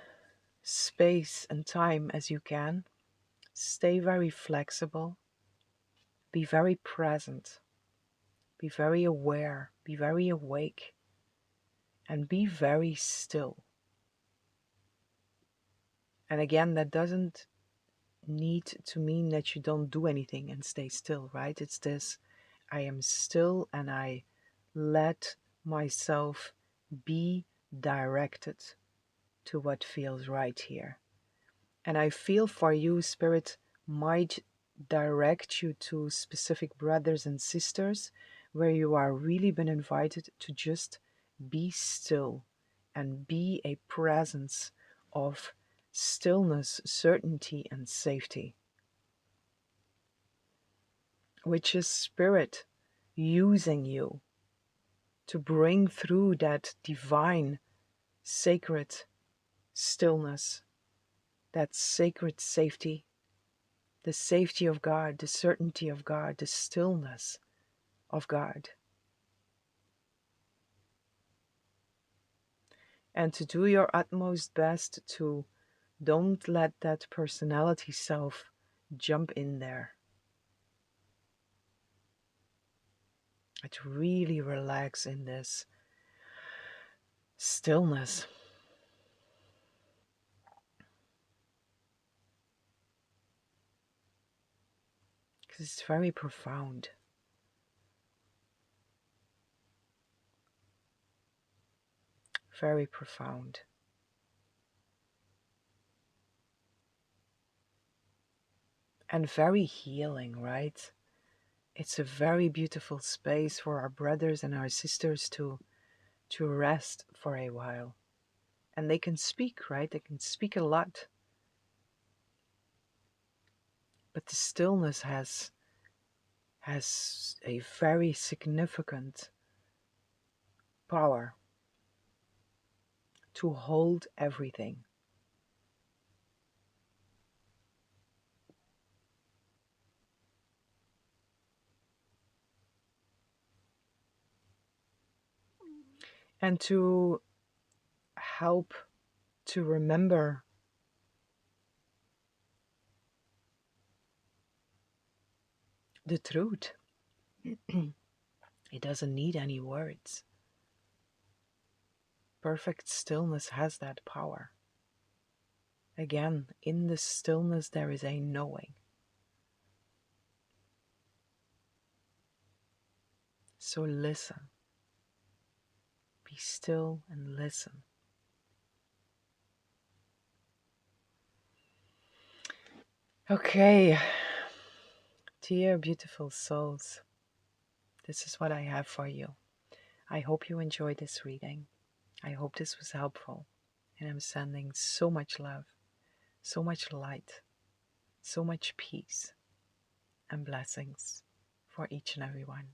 space and time as you can. Stay very flexible. Be very present. Be very aware. Be very awake. And be very still. And again, that doesn't need to mean that you don't do anything and stay still, right? It's this: I am still and I let myself be directed to what feels right here. And I feel for you, Spirit might direct you to specific brothers and sisters where you are really been invited to just be still and be a presence of stillness, certainty, and safety, which is Spirit using you to bring through that divine, sacred stillness, that sacred safety, the safety of God, the certainty of God, the stillness of God. And to do your utmost best to don't let that personality self jump in there. To really relax in this stillness. Because it's very profound. Very profound. And very healing, right? It's a very beautiful space for our brothers and our sisters to rest for a while. And they can speak, right? They can speak a lot. But the stillness has a very significant power to hold everything. And to help to remember the truth. It doesn't need any words. Perfect stillness has that power. Again, in the stillness there is a knowing. So listen. Be still and listen. Okay, dear beautiful souls, this is what I have for you. I hope you enjoyed this reading. I hope this was helpful. And I'm sending so much love, so much light, so much peace and blessings for each and every one.